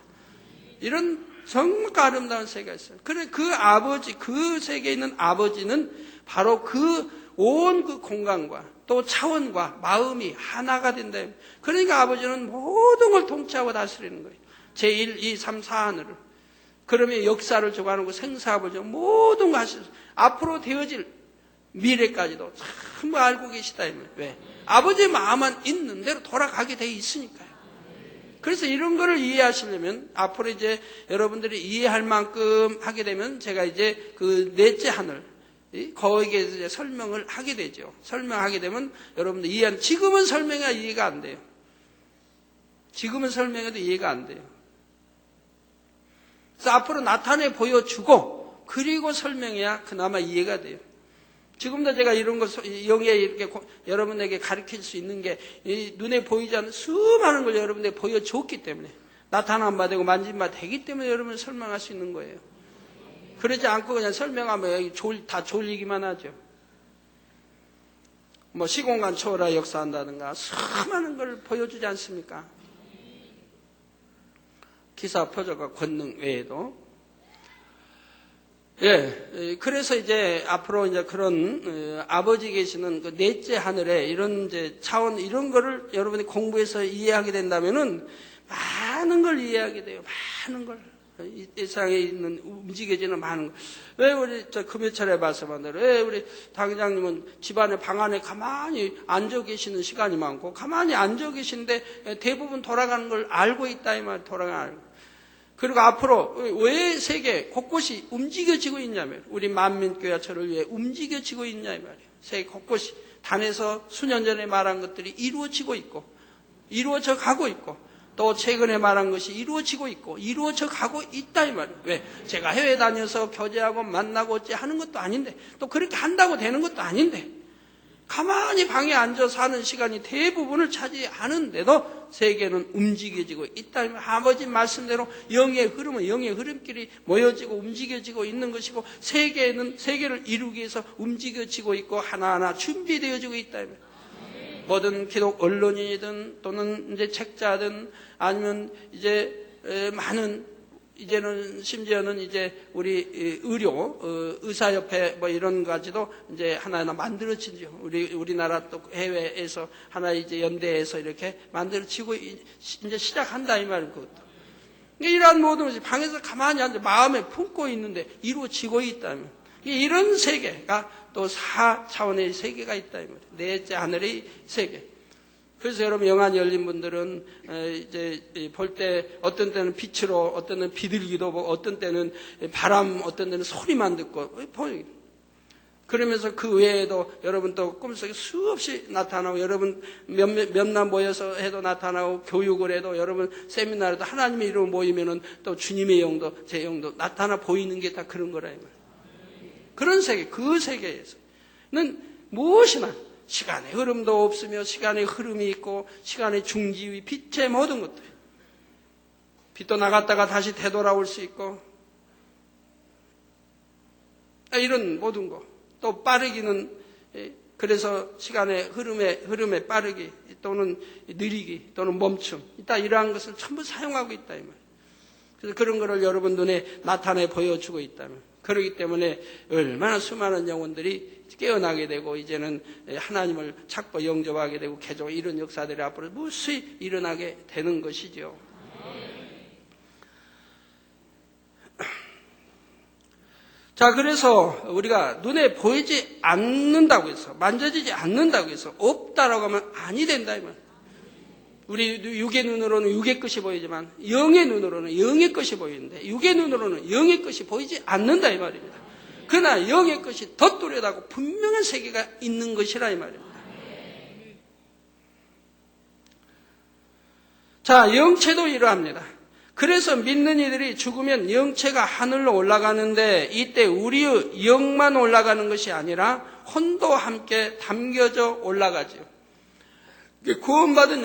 이런 정말 아름다운 세계가 있어요. 그래 그 세계에 있는 아버지는 바로 온 그 공간과 또 차원과 마음이 하나가 된다. 그러니까 아버지는 모든 걸 통치하고 다스리는 거예요. 제1, 2, 3, 4하늘을. 그러면 역사를 주관하는 거 생사아버지 모든 거 하시죠. 앞으로 되어질 미래까지도 전부 알고 계시다. 왜? 아버지의 마음만 있는 대로 돌아가게 돼 있으니까요. 그래서 이런 거를 이해하시려면 앞으로 이제 여러분들이 이해할 만큼 하게 되면 제가 이제 그 넷째 하늘 거기에 이제 설명을 하게 되죠. 설명하게 되면 여러분들 지금은 설명해야 이해가 안 돼요. 지금은 설명해도 이해가 안 돼요. 그래서 앞으로 나타내 보여주고 그리고 설명해야 그나마 이해가 돼요. 지금도 제가 이런 거 영에 이렇게 여러분에게 가르칠 수 있는 게 눈에 보이지 않는 수많은 걸 여러분에게 보여줬기 때문에 나타남 바 되고 만진 바 되기 때문에 여러분을 설명할 수 있는 거예요. 그러지 않고 그냥 설명하면 다 졸리기만 하죠. 시공간 초월하 역사한다든가 수많은 걸 보여주지 않습니까? 기사 표적과 권능 외에도. 그래서 이제 앞으로 이제 그런 아버지 계시는 그 넷째 하늘에 이런 이제 차원 이런 거를 여러분이 공부해서 이해하게 된다면은 많은 걸 이해하게 돼요. 많은 걸. 이 세상에 있는 움직여지는 많은 거. 왜 우리 저 금요철에 말씀한 대로 왜 우리 당장님은 집안에 방 안에 가만히 앉아 계시는 시간이 많고 가만히 앉아 계신데 대부분 돌아가는 걸 알고 있다 이 말. 돌아가는 거. 그리고 앞으로 왜 세계 곳곳이 움직여지고 있냐면 우리 만민교회처를 위해 움직여지고 있냐 이 말이에요. 세계 곳곳이 단에서 수년 전에 말한 것들이 이루어지고 있고 이루어져 가고 있고 또 최근에 말한 것이 이루어지고 있고 이루어져 가고 있다 이 말이에요. 왜? 제가 해외 다녀서 교제하고 만나고 어째 하는 것도 아닌데 또 그렇게 한다고 되는 것도 아닌데 가만히 방에 앉아 사는 시간이 대부분을 차지하는데도 세계는 움직여지고 있다. 아버지 말씀대로 영의 흐름은 영의 흐름끼리 모여지고 움직여지고 있는 것이고 세계를 이루기 위해서 움직여지고 있고 하나하나 준비되어지고 있다. 뭐든 기독 언론인이든 또는 이제 책자든 아니면 이제 많은 이제는 심지어는 이제 우리 의사협회 뭐 이런 가지도 이제 하나하나 만들어지죠. 우리나라 또 해외에서 하나 이제 연대해서 이렇게 만들어지고 이제 시작한다 이 말은 그것도. 이러한 모든 것이 방에서 가만히 앉아 마음에 품고 있는데 이루어지고 있다면 이런 세계가 또 4차원의 세계가 있다 이 말이에요. 넷째 하늘의 세계. 그래서 여러분 영안이 열린 분들은 이제 볼 때 어떤 때는 빛으로 어떤 때는 비둘기도 보고 어떤 때는 바람 어떤 때는 소리만 듣고 보여요. 그러면서 그 외에도 여러분 또 꿈속에 수없이 나타나고 여러분 몇몇 모여서 해도 나타나고 교육을 해도 여러분 세미나에도 하나님의 이름으로 모이면은 또 주님의 영도 제 영도 나타나 보이는 게 다 그런 거라 이 말이에요. 그런 세계 그 세계에서는 무엇이나 시간의 흐름도 없으며 시간의 흐름이 있고 시간의 중지위 빛의 모든 것들 빛도 나갔다가 다시 되돌아올 수 있고 이런 모든 것 또 빠르기는 그래서 시간의 흐름에 빠르기 또는 느리기 또는 멈춤 이러한 것을 전부 사용하고 있다 이 말이에요. 그래서 그런 거를 여러분 눈에 나타내 보여주고 있다면 그렇기 때문에 얼마나 수많은 영혼들이 깨어나게 되고 이제는 하나님을 찾고 영접하게 되고 개종 이런 역사들이 앞으로 무수히 일어나게 되는 것이죠. 자, 그래서 우리가 눈에 보이지 않는다고 해서 만져지지 않는다고 해서 없다라고 하면 아니 된다 이 말. 우리 육의 눈으로는 육의 것이 보이지만 영의 눈으로는 영의 것이 보이는데 육의 눈으로는 영의 것이 보이지 않는다 이 말입니다. 그러나 영의 것이 더 뚜렷하고 분명한 세계가 있는 것이라 이 말입니다. 자, 영체도 이러합니다. 그래서 믿는 이들이 죽으면 영체가 하늘로 올라가는데 이때 우리의 영만 올라가는 것이 아니라 혼도 함께 담겨져 올라가지요. 구원받은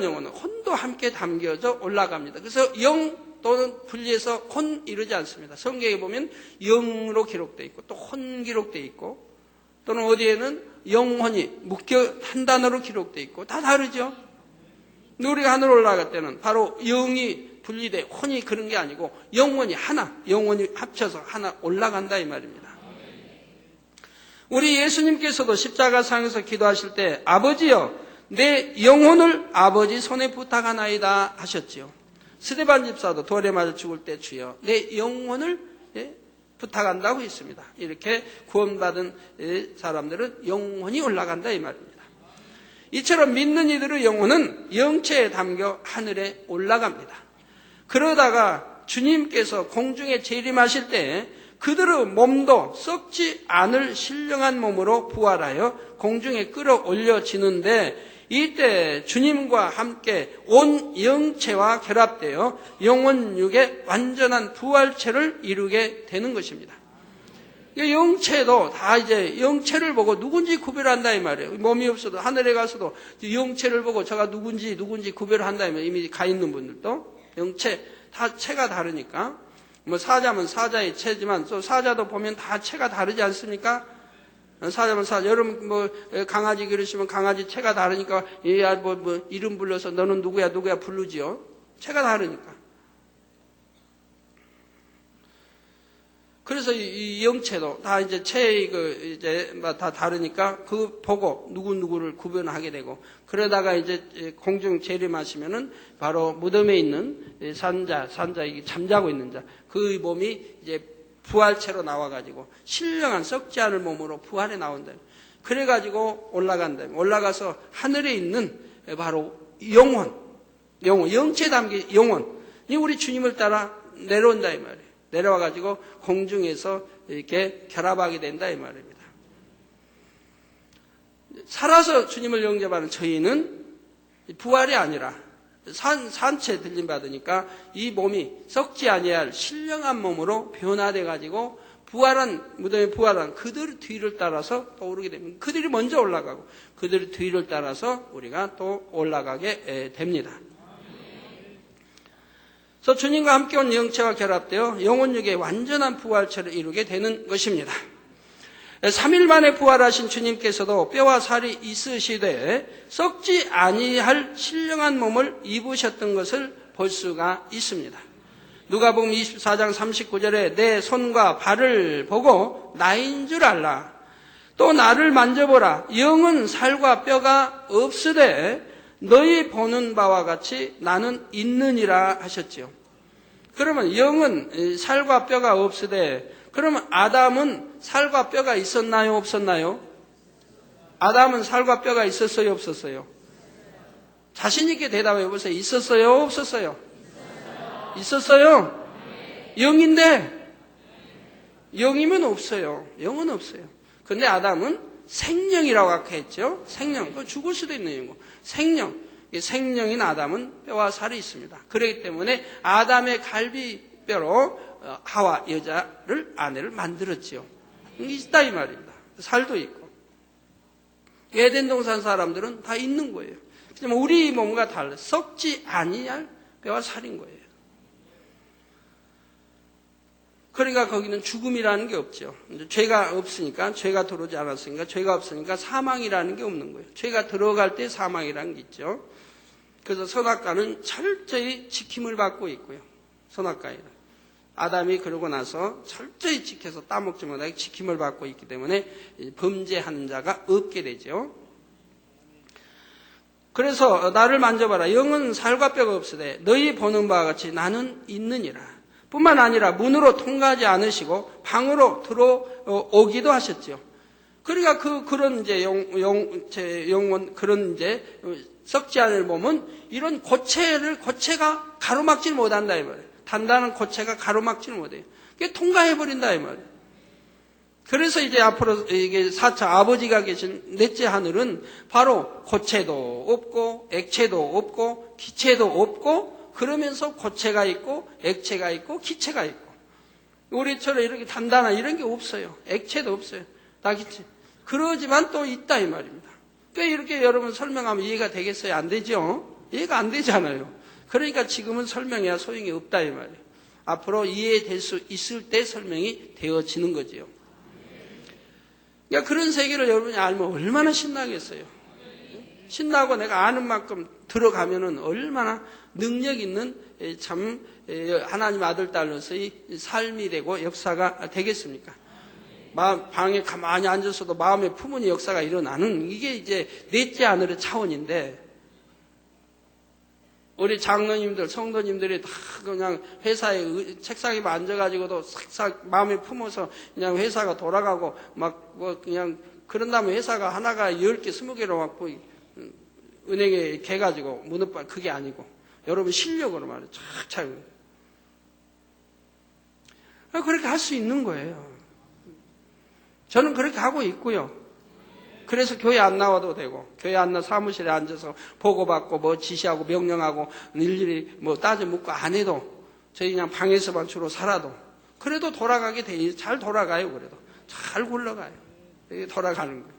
영혼은 혼도 함께 담겨져 올라갑니다. 그래서 영 또는 분리해서 혼 이르지 않습니다. 성경에 보면 영으로 기록되어 있고 또 혼 기록되어 있고 또는 어디에는 영혼이 묶여 한 단어로 기록되어 있고 다 다르죠. 우리가 하늘 올라갈 때는 바로 영이 분리돼 혼이 그런 게 아니고 영혼이 하나, 영혼이 합쳐서 하나 올라간다 이 말입니다. 우리 예수님께서도 십자가상에서 기도하실 때 아버지여 내 영혼을 아버지 손에 부탁하나이다 하셨지요. 스데반 집사도 돌에 맞아 죽을 때 주여 내 영혼을 부탁한다고 했습니다. 이렇게 구원받은 사람들은 영혼이 올라간다 이 말입니다. 이처럼 믿는 이들의 영혼은 영체에 담겨 하늘에 올라갑니다. 그러다가 주님께서 공중에 재림하실 때 그들의 몸도 썩지 않을 신령한 몸으로 부활하여 공중에 끌어올려지는데 이때 주님과 함께 온 영체와 결합되어 영혼육의 완전한 부활체를 이루게 되는 것입니다. 영체도 다 이제 영체를 보고 누군지 구별한다 이 말이에요. 몸이 없어도 하늘에 가서도 영체를 보고 저가 누군지 구별한다 이 말이에요. 이미 가 있는 분들도 영체 다 체가 다르니까 뭐 사자면 사자의 체지만 또 사자도 보면 다 체가 다르지 않습니까? 사자면 사자. 여러분 뭐 강아지 기르시면 강아지 체가 다르니까 뭐 이름 불러서 너는 누구야 부르지요. 체가 다르니까. 그래서 이 영체도 다 이제 체의 이제 다 다르니까 그 보고 누구를 구분하게 되고, 그러다가 이제 공중 재림하시면은 바로 무덤에 있는 산자 이게 잠자고 있는 자, 그 몸이 이제 부활체로 나와가지고 신령한 썩지 않을 몸으로 부활해 나온다. 그래가지고 올라간다. 올라가서 하늘에 있는 바로 영체 담긴 영혼이 우리 주님을 따라 내려온다 이 말이에요. 내려와가지고 공중에서 이렇게 결합하게 된다 이 말입니다. 살아서 주님을 영접하는 저희는 부활이 아니라 산채 들림 받으니까 이 몸이 썩지 아니할 신령한 몸으로 변화돼 가지고 부활한 무덤에 부활한 그들 뒤를 따라서 또 오르게 됩니다. 그들이 먼저 올라가고 그들 뒤를 따라서 우리가 또 올라가게 됩니다. 그래서 주님과 함께 온 영체가 결합되어 영혼육의 완전한 부활체를 이루게 되는 것입니다. 3일 만에 부활하신 주님께서도 뼈와 살이 있으시되 썩지 아니할 신령한 몸을 입으셨던 것을 볼 수가 있습니다. 누가복음 24장 39절에 내 손과 발을 보고 나인 줄 알라. 또 나를 만져보라. 영은 살과 뼈가 없으되 너희 보는 바와 같이 나는 있느니라 하셨지요. 그러면 영은 살과 뼈가 없으되, 그러면 아담은 살과 뼈가 있었나요, 없었나요? 아담은 살과 뼈가 있었어요, 없었어요? 자신 있게 대답해 보세요. 있었어요, 없었어요? 있었어요? 영인데 영이면 없어요. 영은 없어요. 근데 아담은 생명이라고 아까 했죠. 생명, 죽을 수도 있는 영이고 생명, 생명인 아담은 뼈와 살이 있습니다. 그렇기 때문에 아담의 갈비뼈로 하와 여자를 아내를 만들었지요. 있다 이 말입니다. 살도 있고. 에덴 동산 사람들은 다 있는 거예요. 하지만 우리 몸과 달라 썩지 아니할 뼈와 살인 거예요. 그러니까 거기는 죽음이라는 게 없죠. 죄가 없으니까, 죄가 들어오지 않았으니까, 죄가 없으니까 사망이라는 게 없는 거예요. 죄가 들어갈 때 사망이라는 게 있죠. 그래서 선악과는 철저히 지킴을 받고 있고요. 선악과에는. 아담이 그러고 나서 철저히 지켜서 따먹지 못하게 지킴을 받고 있기 때문에 범죄하는 자가 없게 되죠. 그래서 나를 만져봐라. 영은 살과 뼈가 없으되 너희 보는 바와 같이 나는 있느니라. 뿐만 아니라 문으로 통과하지 않으시고 방으로 들어오기도 하셨죠. 그러니까 그런 이제 영혼, 그런 이제 썩지 않을 몸은 이런 고체가 가로막질 못한다 이 말이에요. 단단한 고체가 가로막질 못해요. 그게 통과해버린다 이 말이에요. 그래서 이제 앞으로 이게 4차 아버지가 계신 넷째 하늘은 바로 고체도 없고 액체도 없고 기체도 없고, 그러면서 고체가 있고 액체가 있고 기체가 있고, 우리처럼 이렇게 단단한 이런 게 없어요. 액체도 없어요. 다 기체. 그러지만 또 있다 이 말입니다. 그러니까 이렇게 여러분 설명하면 이해가 되겠어요? 안 되죠? 이해가 안 되잖아요. 그러니까 지금은 설명해야 소용이 없다 이 말이에요. 앞으로 이해될 수 있을 때 설명이 되어지는 거지요. 그러니까 그런 세계를 여러분이 알면 얼마나 신나겠어요. 신나고 내가 아는 만큼 들어가면은 얼마나 능력 있는 참 하나님 아들 딸로서의 삶이 되고 역사가 되겠습니까? 방에 가만히 앉아서도 마음에 품은 역사가 일어나는, 이게 이제 넷째 하늘의 차원인데, 우리 장로님들, 성도님들이 다 그냥 회사에 책상에 앉아가지고도 싹싹 마음에 품어서 그냥 회사가 돌아가고 막 그냥 그런 다음에 회사가 하나가 10개, 20개로 막 은행에 개가지고 무너빠, 그게 아니고 여러분 실력으로 말이에요. 착착. 그렇게 할 수 있는 거예요. 저는 그렇게 하고 있고요. 그래서 교회 안 나와도 되고, 교회 안 나 사무실에 앉아서 보고받고 뭐 지시하고 명령하고 일일이 뭐 따져 묻고 안 해도, 저희 그냥 방에서만 주로 살아도 그래도 돌아가게 돼. 잘 돌아가요. 그래도 잘 굴러가요. 이게 돌아가는 거예요.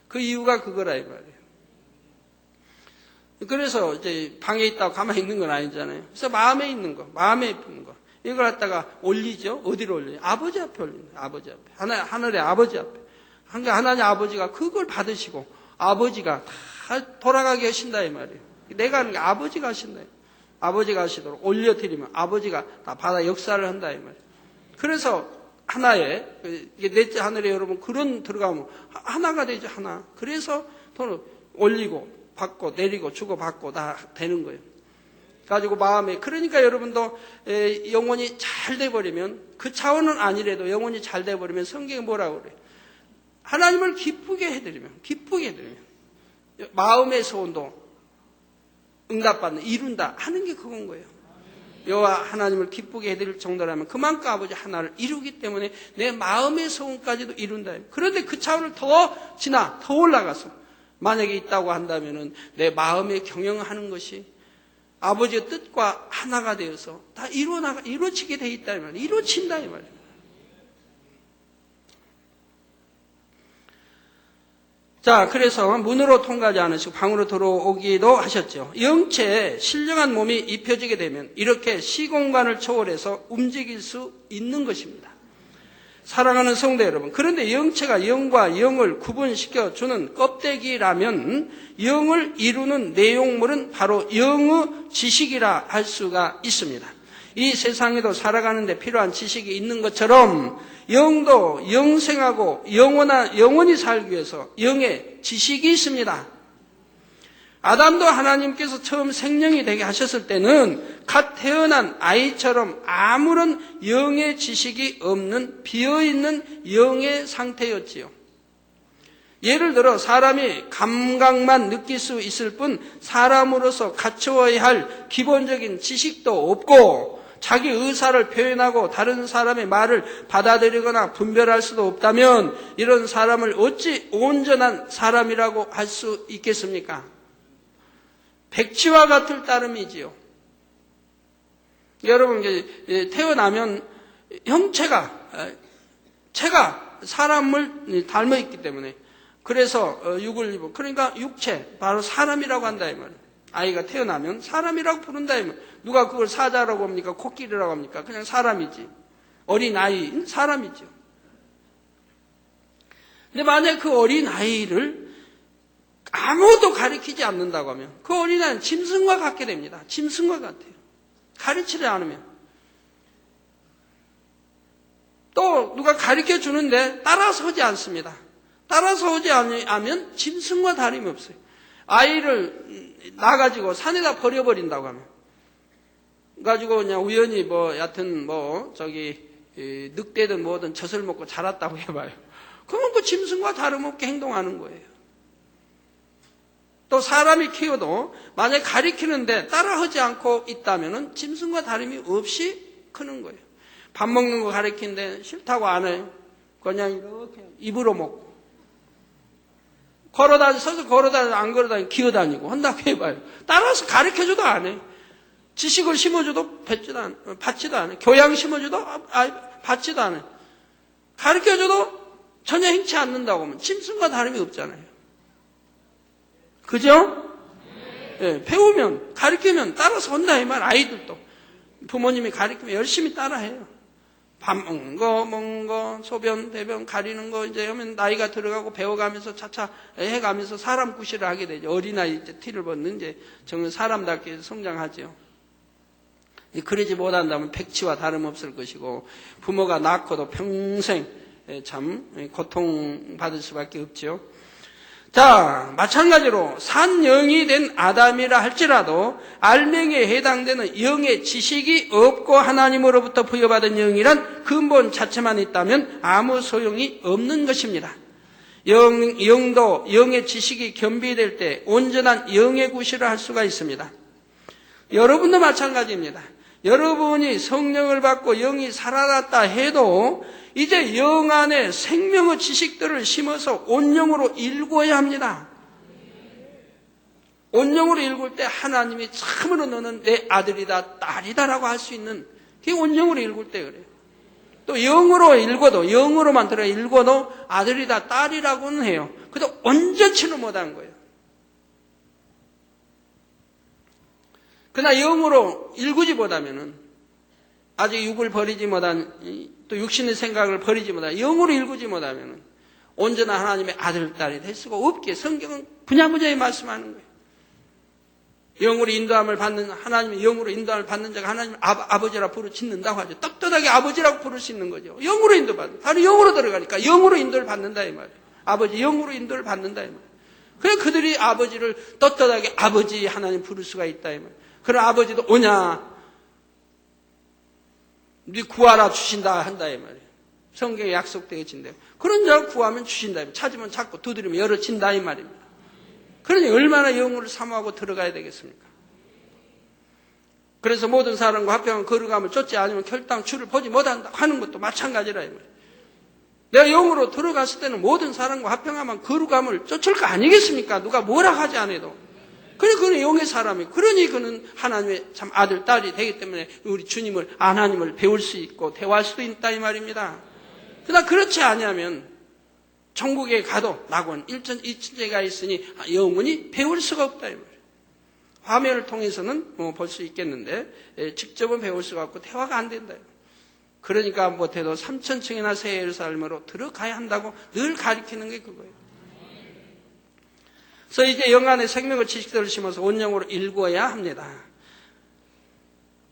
그 이유가 그거라 이 말이에요. 그래서 이제 방에 있다고 가만히 있는 건 아니잖아요. 그래서 마음에 있는 거, 마음에 있는 거, 이걸 갖다가 올리죠. 어디로 올려요? 아버지 앞에 올리는 거예요. 아버지 앞에. 하늘의 아버지 앞에. 하나님 아버지가 그걸 받으시고 아버지가 다 돌아가게 하신다 이 말이에요. 내가 하는 게 아버지가 하신다. 아버지가 하시도록 올려드리면 아버지가 다 받아 역사를 한다 이 말이에요. 그래서 하나에, 이게 넷째 하늘에 여러분 그런 들어가면 하나가 되죠, 하나. 그래서 더 올리고 받고 내리고 주고 받고 다 되는 거예요. 가지고 마음에, 그러니까 여러분도 영혼이 잘 돼버리면, 그 차원은 아니래도 영혼이 잘 돼버리면 성경에 뭐라고 그래요? 하나님을 기쁘게 해드리면 마음의 소원도 응답받는, 이룬다 하는 게 그건 거예요. 여호와 하나님을 기쁘게 해드릴 정도라면 그만큼 아버지 하나를 이루기 때문에 내 마음의 소원까지도 이룬다. 그런데 그 차원을 더 올라가서 만약에 있다고 한다면은 내 마음에 경영하는 것이 아버지의 뜻과 하나가 되어서 다 이루어지게 돼 있다 이 말이에요. 이루어진다 이 말이에요. 자, 그래서 문으로 통과하지 않으시고 방으로 들어오기도 하셨죠. 영체에 신령한 몸이 입혀지게 되면 이렇게 시공간을 초월해서 움직일 수 있는 것입니다. 사랑하는 성도 여러분, 그런데 영체가 영과 영을 구분시켜 주는 껍데기라면 영을 이루는 내용물은 바로 영의 지식이라 할 수가 있습니다. 이 세상에도 살아가는데 필요한 지식이 있는 것처럼 영도 영생하고 영원히 살기 위해서 영의 지식이 있습니다. 아담도 하나님께서 처음 생명이 되게 하셨을 때는 갓 태어난 아이처럼 아무런 영의 지식이 없는 비어있는 영의 상태였지요. 예를 들어 사람이 감각만 느낄 수 있을 뿐 사람으로서 갖추어야 할 기본적인 지식도 없고 자기 의사를 표현하고 다른 사람의 말을 받아들이거나 분별할 수도 없다면 이런 사람을 어찌 온전한 사람이라고 할 수 있겠습니까? 백치와 같을 따름이지요. 여러분, 태어나면 체가 사람을 닮아 있기 때문에 그래서 육을 입어. 그러니까 육체, 바로 사람이라고 한다 이 말이에요. 아이가 태어나면 사람이라고 부른다 이 말이에요. 누가 그걸 사자라고 합니까? 코끼리라고 합니까? 그냥 사람이지. 어린아이는 사람이죠. 근데 만약 그 어린아이를 아무도 가르치지 않는다고 하면 그 어린아이는 짐승과 같게 됩니다. 짐승과 같아요. 가르치지 않으면. 또 누가 가르쳐 주는데 따라서 하지 않습니다. 따라서 하지 않으면 짐승과 다름이 없어요. 아이를 놔가지고 산에다 버려버린다고 하면 가지고 그냥 우연히 여하튼 늑대든 뭐든 젖을 먹고 자랐다고 해봐요. 그러면 그 짐승과 다름없게 행동하는 거예요. 또 사람이 키워도 만약 가리키는데 따라하지 않고 있다면은 짐승과 다름이 없이 크는 거예요. 밥 먹는 거 가리키는데 싫다고 안 해요. 그냥 이렇게 입으로 먹고. 서서 걸어다니고 안 걸어다니고 기어다니고 한다고 해봐요. 따라서 가르쳐줘도 안 해요. 지식을 심어줘도 받지도 않아요. 교양 심어줘도 받지도 않아요. 가르쳐줘도 전혀 행치 않는다고 하면 짐승과 다름이 없잖아요. 그죠? 네, 배우면, 가르치면 따라서 한다 이 말. 아이들도 부모님이 가르치면 열심히 따라해요. 밥 먹는 거, 소변, 대변 가리는 거 이제 하면 나이가 들어가고 배워가면서 차차 해가면서 사람 구실을 하게 되죠. 어린아이 이제 티를 벗는 이제 정말 사람답게 성장하죠. 그러지 못한다면 백치와 다름없을 것이고 부모가 낳고도 평생 참 고통받을 수밖에 없죠. 자, 마찬가지로 산영이 된 아담이라 할지라도 알맹이에 해당되는 영의 지식이 없고 하나님으로부터 부여받은 영이란 근본 자체만 있다면 아무 소용이 없는 것입니다. 영도 영의 지식이 겸비될 때 온전한 영의 구실을 할 수가 있습니다. 여러분도 마찬가지입니다. 여러분이 성령을 받고 영이 살아났다 해도 이제 영 안에 생명의 지식들을 심어서 온영으로 일구어야 합니다. 온영으로 일굴 때 하나님이 참으로 너는 내 아들이다 딸이다라고 할 수 있는 그게 온영으로 일굴 때 그래요. 또 영으로 읽어도 영으로만 들어 읽어도 아들이다 딸이라고는 해요. 그래도 온전치는 못한 거예요. 그러나 영으로 일구지 못하면은 아직 육을 버리지 못한 또 육신의 생각을 버리지 못한 영으로 일구지 못하면은 온전한 하나님의 아들 딸이 될 수가 없게 성경은 부냐부냐히 말씀하는 거예요. 영으로 인도함을 받는, 하나님의 영으로 인도함을 받는 자가 하나님을 아버지라 부르짖는다고 하죠. 떳떳하게 아버지라고 부를 수 있는 거죠. 영으로 인도받는, 바로 영으로 들어가니까 영으로 인도를 받는다 이 말이에요. 아버지 영으로 인도를 받는다 이 말이에요. 그래서 그들이 아버지를 떳떳하게 아버지 하나님 부를 수가 있다 이 말이에요. 그런 아버지도 오냐, 네 구하라 주신다 한다 이 말이에요. 성경에 약속되게 진대요. 그런 자가 구하면 주신다 이 말이에요. 찾으면 찾고 두드리면 열어진다 이 말입니다. 그러니 얼마나 영으로 사모하고 들어가야 되겠습니까? 그래서 모든 사람과 합평한 거룩함을 쫓지 않으면 결당 주를 보지 못한다 하는 것도 마찬가지라 이 말이에요. 내가 영으로 들어갔을 때는 모든 사람과 합평하면 거룩함을 쫓을 거 아니겠습니까? 누가 뭐라 하지 않아도. 그래, 그는 영의 사람이고, 그러니 그는 하나님의 참 아들, 딸이 되기 때문에 우리 주님을, 하나님을 배울 수 있고, 대화할 수도 있다, 이 말입니다. 그러나 그렇지 않으면, 천국에 가도 낙원, 일천, 이천제가 있으니 영원히 배울 수가 없다, 이 말이에요. 화면을 통해서는 볼 수 있겠는데, 직접은 배울 수가 없고, 대화가 안 된다. 그러니까 못해도 3,000층이나 새 예루살렘으로 들어가야 한다고 늘 가리키는 게 그거예요. 그래서 이제 영안의 생명의 지식들을 심어서 온영으로 일구어야 합니다.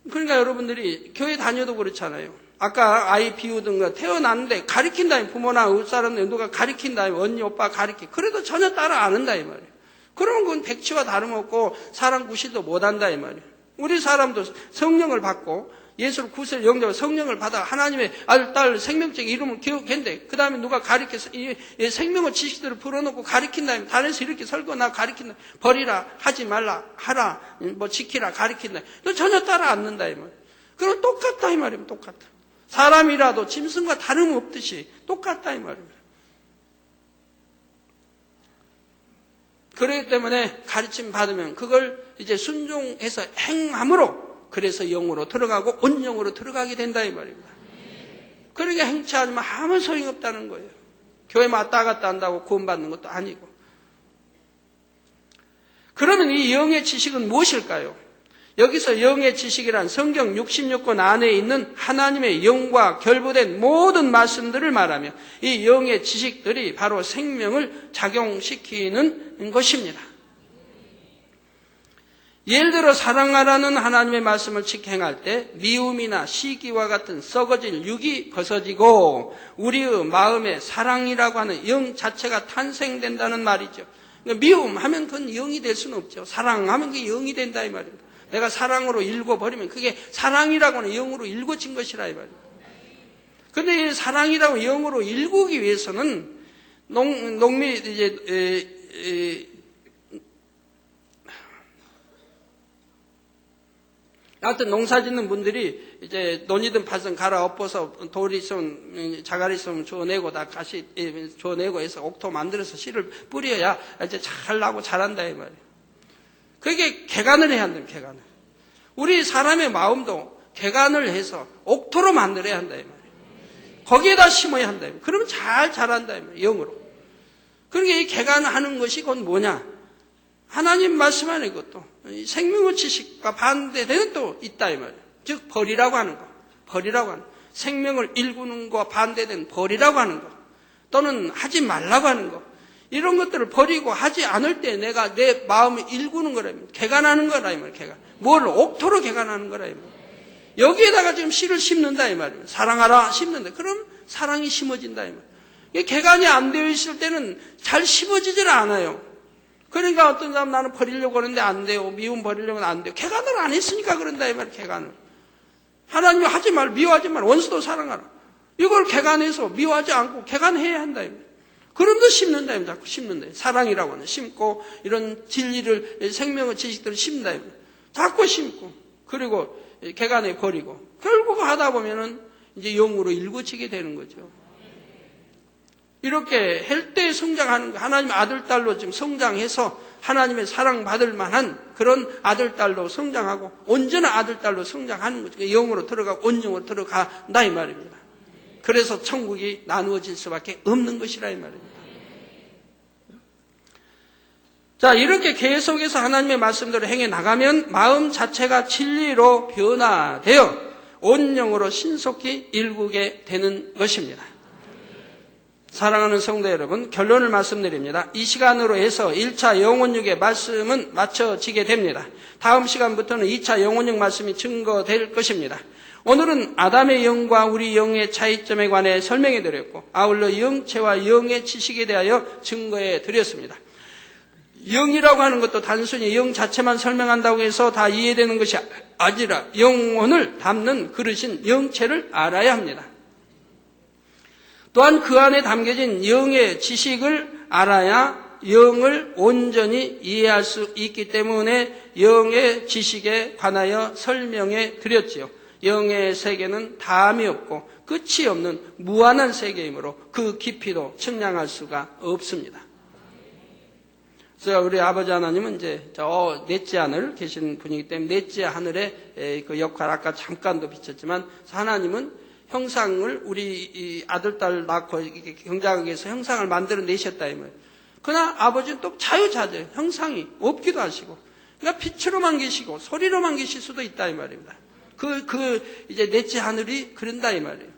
그러니까 여러분들이 교회 다녀도 그렇잖아요. 아까 아이 비우던 거 태어났는데 가리킨다. 부모나 의사람들 누가 가리킨다. 언니 오빠 가리키. 그래도 전혀 따라 안 한다 이 말이에요. 그러면 그건 백치와 다름없고 사람 구실도 못한다 이 말이에요. 우리 사람도 성령을 받고 예수를 구세를 영접하고 성령을 받아 하나님의 아들, 딸, 생명적 이름을 기억했는데 그 다음에 누가 가르쳐서 이 생명의 지식들을 풀어놓고 가르친다. 단에서 이렇게 설교 나 가르친다. 버리라, 하지 말라, 하라, 뭐 지키라, 가르친다. 너 전혀 따라 안 는다 이 말. 그럼 똑같다 이 말이에요. 똑같다. 사람이라도 짐승과 다름없듯이 똑같다 이 말입니다. 그렇기 때문에 가르침 받으면 그걸 이제 순종해서 행함으로 그래서 영으로 들어가고 온영으로 들어가게 된다 이 말입니다. 그러니까 행치 않으면 아무 소용이 없다는 거예요. 교회 왔다 갔다 한다고 구원받는 것도 아니고. 그러면 이 영의 지식은 무엇일까요? 여기서 영의 지식이란 성경 66권 안에 있는 하나님의 영과 결부된 모든 말씀들을 말하며 이 영의 지식들이 바로 생명을 작용시키는 것입니다. 예를 들어 사랑하라는 하나님의 말씀을 직행할 때 미움이나 시기와 같은 썩어질 육이 벗어지고 우리의 마음에 사랑이라고 하는 영 자체가 탄생된다는 말이죠. 그러니까 미움하면 그건 영이 될 수는 없죠. 사랑하면 그게 영이 된다 이 말입니다. 내가 사랑으로 일궈버리면 그게 사랑이라고 하는 영으로 일궈진 것이라 이 말입니다. 그런데 이 사랑이라고 영으로 일구기 위해서는 하여튼 농사 짓는 분들이 이제 논이든 밭은 갈아 엎어서 돌이 있으면 자갈이 있으면 주워내고 다 가시 주워내고 해서 옥토 만들어서 씨를 뿌려야 이제 잘 나고 자란다 이 말이에요. 그게 개간을 해야 한다. 개간을. 우리 사람의 마음도 개간을 해서 옥토로 만들어야 한다 이 말이에요. 거기에다 심어야 한다 이 말이에요. 그러면 잘 자란다 이 말이에요. 영으로. 그러니까 이 개간을 하는 것이 곧 뭐냐? 하나님 말씀 안에 것도 생명의 지식과 반대되는 또 있다 이 말이에요. 즉 벌이라고 하는 거, 벌이라고 하는 거. 생명을 일구는 것과 반대된 벌이라고 하는 거, 또는 하지 말라고 하는 거. 이런 것들을 버리고 하지 않을 때 내가 내 마음을 일구는 거라면 개간하는 거라 이 말이에요. 개간. 뭘 옥토로 개간하는 거라 이 말이에요. 여기에다가 지금 씨를 심는다 이 말이에요. 사랑하라 심는다. 그럼 사랑이 심어진다 이 말이에요. 개간이 안 되어 있을 때는 잘 심어지질 않아요. 그러니까 어떤 사람 나는 버리려고 하는데 안 돼요. 미움 버리려고 하는데 안 돼요. 개간을 안 했으니까 그런다 이 말이에요. 개간을. 하나님 하지 말, 미워하지 말, 원수도 사랑하라. 이걸 개간해서 미워하지 않고 개간해야 한다 이 말이에요. 그럼도 심는다 이 말이에요. 자꾸 심는다. 사랑이라고 하는 심고 이런 진리를 생명의 지식들을 심는다 이 말이에요. 자꾸 심고 그리고 개간해 버리고 결국 하다 보면은 이제 영으로 일구치게 되는 거죠. 이렇게 헬때 성장하는 하나님의 아들, 딸로 지금 성장해서 하나님의 사랑받을 만한 그런 아들, 딸로 성장하고 온전한 아들, 딸로 성장하는 거죠. 영으로 들어가고 온영으로 들어간다 이 말입니다. 그래서 천국이 나누어질 수밖에 없는 것이라 이 말입니다. 자, 이렇게 계속해서 하나님의 말씀대로 행해 나가면 마음 자체가 진리로 변화되어 온영으로 신속히 일구게 되는 것입니다. 사랑하는 성도 여러분, 결론을 말씀드립니다. 이 시간으로 해서 1차 영혼육의 말씀은 마쳐지게 됩니다. 다음 시간부터는 2차 영혼육 말씀이 증거될 것입니다. 오늘은 아담의 영과 우리 영의 차이점에 관해 설명해 드렸고, 아울러 영체와 영의 지식에 대하여 증거해 드렸습니다. 영이라고 하는 것도 단순히 영 자체만 설명한다고 해서 다 이해되는 것이 아니라 영혼을 담는 그릇인 영체를 알아야 합니다. 또한 그 안에 담겨진 영의 지식을 알아야 영을 온전히 이해할 수 있기 때문에 영의 지식에 관하여 설명해 드렸지요. 영의 세계는 다함이 없고 끝이 없는 무한한 세계이므로 그 깊이도 측량할 수가 없습니다. 그래서 우리 아버지 하나님은 이제 저 넷째 하늘 계신 분이기 때문에 넷째 하늘의 그 역할 아까 잠깐도 비쳤지만 하나님은 형상을 우리 아들, 딸 낳고 경작하기 위해서 형상을 만들어내셨다 이 말이에요. 그러나 아버지는 또 자유자재, 형상이 없기도 하시고, 그러니까 빛으로만 계시고 소리로만 계실 수도 있다 이 말입니다. 이제 넷째 하늘이 그런다 이 말이에요.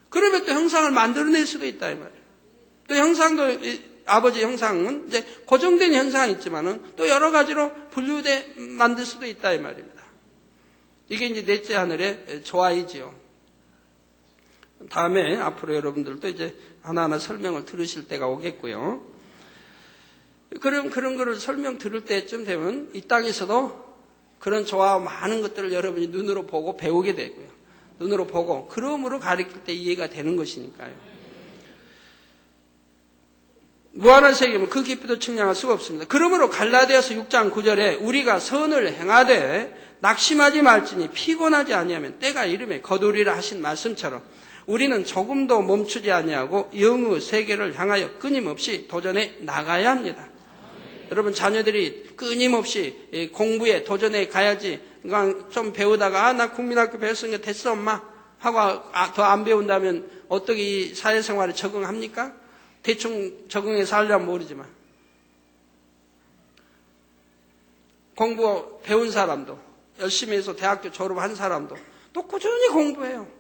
그러면 또 형상을 만들어낼 수도 있다 이 말이에요. 또 형상도, 아버지 형상은 이제 고정된 형상이 있지만은 또 여러 가지로 분류돼 만들 수도 있다 이 말입니다. 이게 이제 넷째 하늘의 조화이지요. 다음에 앞으로 여러분들도 이제 하나하나 설명을 들으실 때가 오겠고요. 그런 거를 설명 들을 때쯤 되면 이 땅에서도 그런 조화와 많은 것들을 여러분이 눈으로 보고 배우게 되고요. 눈으로 보고 그러므로 가르칠 때 이해가 되는 것이니까요. 무한한 세계면 그 깊이도 측량할 수가 없습니다. 그러므로 갈라디아서 6장 9절에 우리가 선을 행하되 낙심하지 말지니 피곤하지 아니하면 때가 이르매 거두리라 하신 말씀처럼 우리는 조금도 멈추지 아니하고 영의 세계를 향하여 끊임없이 도전해 나가야 합니다. 여러분 자녀들이 끊임없이 공부에 도전해 가야지 그냥 좀 배우다가 나 국민학교 배웠으니까 됐어 엄마 하고 더 안 배운다면 어떻게 이 사회생활에 적응합니까? 대충 적응해 살려면 모르지만 공부 배운 사람도 열심히 해서 대학교 졸업한 사람도 또 꾸준히 공부해요.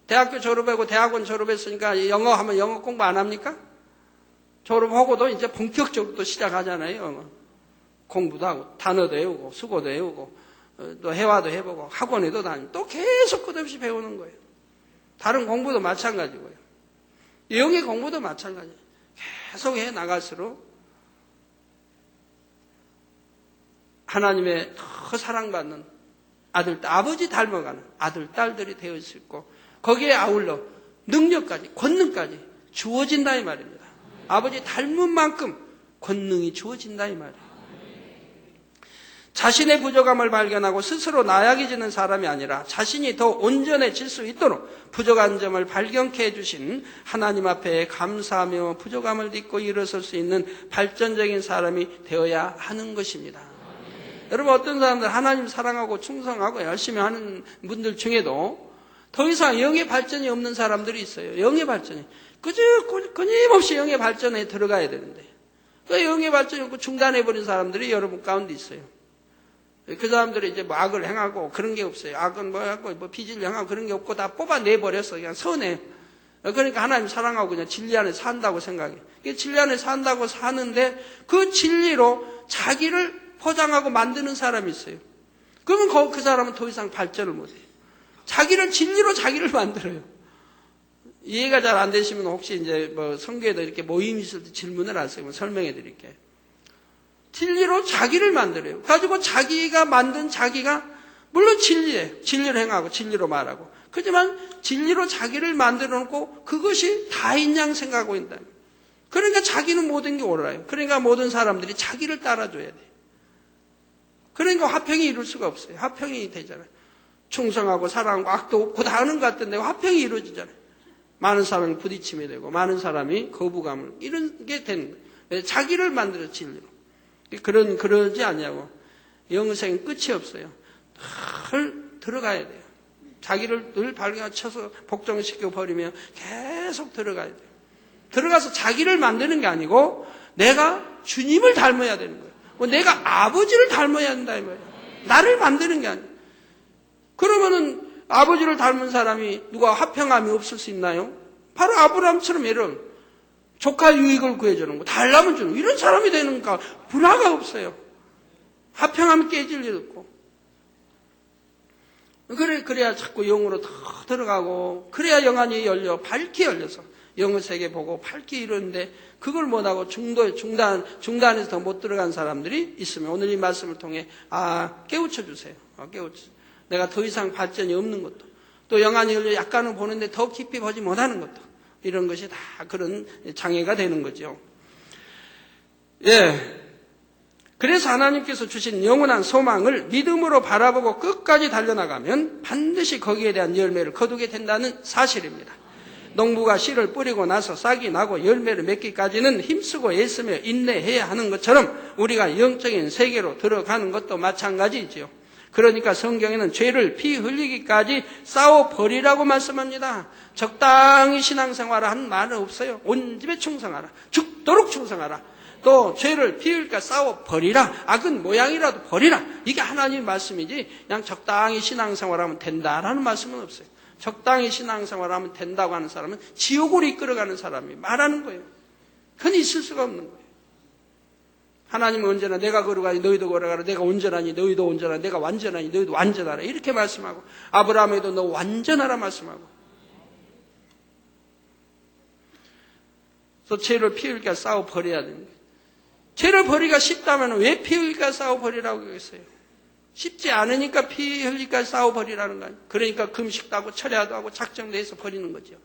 대학교 졸업하고 대학원 졸업했으니까 영어 하면 영어 공부 안 합니까? 졸업하고도 이제 본격적으로 또 시작하잖아요. 영어. 공부도 하고 단어도 외우고 수고도 외우고 또 회화도 해보고 학원에도 다니고 또 계속 끝없이 배우는 거예요. 다른 공부도 마찬가지고요. 영의 공부도 마찬가지예요. 계속 해 나갈수록 하나님의 더 사랑받는 아들, 아버지 닮아가는 아들, 딸들이 되어 있을 있고 거기에 아울러 능력까지, 권능까지 주어진다 이 말입니다. 아버지 닮은 만큼 권능이 주어진다 이 말이에요. 자신의 부족함을 발견하고 스스로 나약해지는 사람이 아니라 자신이 더 온전해질 수 있도록 부족한 점을 발견케 해주신 하나님 앞에 감사하며 부족함을 딛고 일어설 수 있는 발전적인 사람이 되어야 하는 것입니다. 여러분 어떤 사람들 하나님 사랑하고 충성하고 열심히 하는 분들 중에도 더 이상 영의 발전이 없는 사람들이 있어요. 영의 발전이. 그저 끊임없이 영의 발전에 들어가야 되는데 그 영의 발전이 없고 중단해버린 사람들이 여러분 가운데 있어요. 그 사람들이 이제 뭐 악을 행하고 그런 게 없어요. 악은 뭐 비질 행하고 그런 게 없고 다 뽑아내버렸어. 그냥 선해. 그러니까 하나님 사랑하고 그냥 진리 안에 산다고 생각해. 진리 안에 산다고 사는데 그 진리로 자기를 포장하고 만드는 사람이 있어요. 그러면 그 사람은 더 이상 발전을 못해요. 자기를 진리로 자기를 만들어요. 이해가 잘 안 되시면 혹시 이제 뭐 성교에도 이렇게 모임 있을 때 질문을 하세요. 설명해 드릴게요. 진리로 자기를 만들어요. 가지고 자기가 만든 자기가 물론 진리예요. 진리를 행하고 진리로 말하고. 그렇지만 진리로 자기를 만들어 놓고 그것이 다인 양 생각하고 있다. 그러니까 자기는 모든 게 옳아요. 그러니까 모든 사람들이 자기를 따라줘야 돼요. 그러니까 화평이 이룰 수가 없어요. 화평이 되잖아요. 충성하고 사랑하고 악도 없고 다 하는 것 같은데 화평이 이루어지잖아요. 많은 사람이 부딪힘이 되고 많은 사람이 거부감을 이런 게 되는 거예요. 자기를 만들어 진리로. 그러지 아니하고 영생은 끝이 없어요. 늘 들어가야 돼요. 자기를 늘 발견쳐서 복종시켜 버리면 계속 들어가야 돼요. 들어가서 자기를 만드는 게 아니고 내가 주님을 닮아야 되는 거예요. 내가 아버지를 닮아야 한다 이 말이에요. 나를 만드는 게 아니에요. 그러면은 아버지를 닮은 사람이 누가 화평함이 없을 수 있나요? 바로 아브라함처럼 예를 조카 유익을 구해주는 거, 달라면 주는 거, 이런 사람이 되는가 불화가 없어요. 화평하면 깨질 일 없고. 그래야 자꾸 영으로 더 들어가고, 그래야 영안이 밝게 열려서 영의 세계 보고 밝게 이러는데, 그걸 못하고 중단에서 더 못 들어간 사람들이 있으면 오늘 이 말씀을 통해 깨우쳐 주세요. 내가 더 이상 발전이 없는 것도, 또 영안이 열려 약간은 보는데 더 깊이 보지 못하는 것도, 이런 것이 다 그런 장애가 되는 거죠. 예. 그래서 하나님께서 주신 영원한 소망을 믿음으로 바라보고 끝까지 달려나가면 반드시 거기에 대한 열매를 거두게 된다는 사실입니다. 농부가 씨를 뿌리고 나서 싹이 나고 열매를 맺기까지는 힘쓰고 애쓰며 인내해야 하는 것처럼 우리가 영적인 세계로 들어가는 것도 마찬가지지요. 그러니까 성경에는 죄를 피 흘리기까지 싸워버리라고 말씀합니다. 적당히 신앙생활을 하는 말은 없어요. 온 집에 충성하라. 죽도록 충성하라. 또 죄를 피 흘리니까 싸워버리라. 악은 모양이라도 버리라. 이게 하나님의 말씀이지 그냥 적당히 신앙생활하면 된다라는 말씀은 없어요. 적당히 신앙생활하면 된다고 하는 사람은 지옥으로 이끌어가는 사람이 말하는 거예요. 그건 있을 수가 없는 거예요. 하나님은 언제나 내가 걸어가니 너희도 걸어가라. 내가 온전하니 너희도 온전하라. 내가 완전하니 너희도 완전하라. 이렇게 말씀하고, 아브라함에도 너 완전하라 말씀하고. 그래서 죄를 피 흘리니까 싸워버려야 됩니다. 죄를 버리기가 쉽다면 왜 피 흘리니까 싸워버리라고 했어요? 쉽지 않으니까 피 흘리니까 싸워버리라는 거 아니에요. 그러니까 금식도 하고 철야도 하고 작정도 해서 버리는 거죠.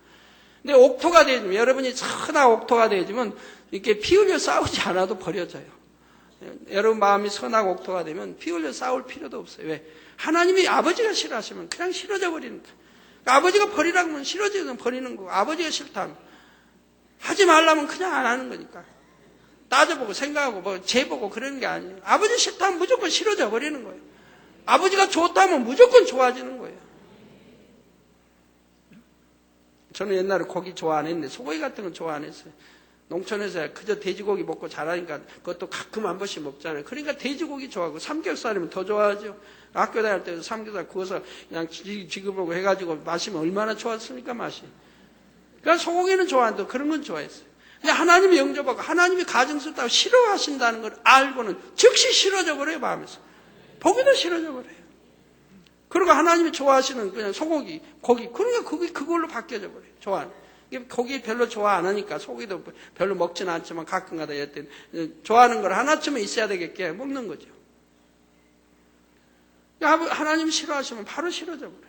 근데 옥토가 되어지면, 여러분이 천하 옥토가 되어지면 이렇게 피 흘려 싸우지 않아도 버려져요. 여러분 마음이 선하고 옥토가 되면 피 흘려 싸울 필요도 없어요. 왜? 하나님이 아버지가 싫어하시면 그냥 싫어져 버리는 거예요. 그러니까 아버지가 버리라고 하면 싫어지면 버리는 거고, 아버지가 싫다면 하지 말라면 그냥 안 하는 거니까. 따져보고 생각하고 뭐 재보고 그러는 게 아니에요. 아버지 싫다면 무조건 싫어져 버리는 거예요. 아버지가 좋다면 무조건 좋아지는 거예요. 저는 옛날에 고기 좋아 안 했는데 소고기 같은 건 좋아 안 했어요. 농촌에서 그저 돼지고기 먹고 자라니까 그것도 가끔 한 번씩 먹잖아요. 그러니까 돼지고기 좋아하고, 삼겹살이면 더 좋아하죠. 학교 다닐 때도 삼겹살 구워서 그냥 지급하고 해가지고 마시면 얼마나 좋았습니까, 맛이. 그러니까 소고기는 좋아한다. 그런 건 좋아했어요. 근데 하나님이 영접하고 하나님이 가정스럽다고 싫어하신다는 걸 알고는 즉시 싫어져 버려요, 마음에서. 보기도 싫어져 버려요. 그리고 하나님이 좋아하시는 그냥 소고기, 고기, 그러니까 그걸로 바뀌어져 버려요. 좋아하는. 고기 별로 좋아 안 하니까, 소고기도 별로 먹지는 않지만 가끔가다 여튼 좋아하는 걸 하나쯤은 있어야 되겠게 먹는 거죠. 하나님 싫어하시면 바로 싫어져 버려요.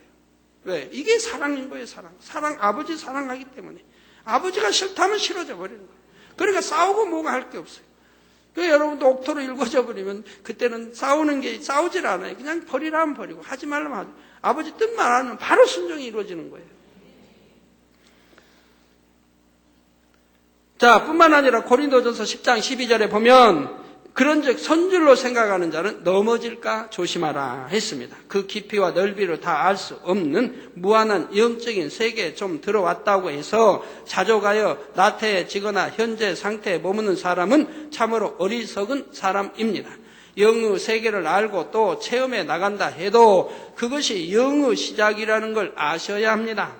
왜? 이게 사랑인 거예요, 사랑. 아버지 사랑하기 때문에. 아버지가 싫다면 싫어져 버리는 거예요. 그러니까 싸우고 뭐가 할 게 없어요. 여러분도 옥토로 일궈져 버리면 그때는 싸우질 않아요. 그냥 버리라면 버리고, 하지 말라면 하지. 아버지 뜻만 안 하면 바로 순종이 이루어지는 거예요. 자, 뿐만 아니라 고린도전서 10장 12절에 보면, 그런즉 선줄로 생각하는 자는 넘어질까 조심하라 했습니다. 그 깊이와 넓이를 다 알 수 없는 무한한 영적인 세계에 좀 들어왔다고 해서 자족하여 나태해지거나 현재 상태에 머무는 사람은 참으로 어리석은 사람입니다. 영의 세계를 알고 또 체험해 나간다 해도 그것이 영의 시작이라는 걸 아셔야 합니다.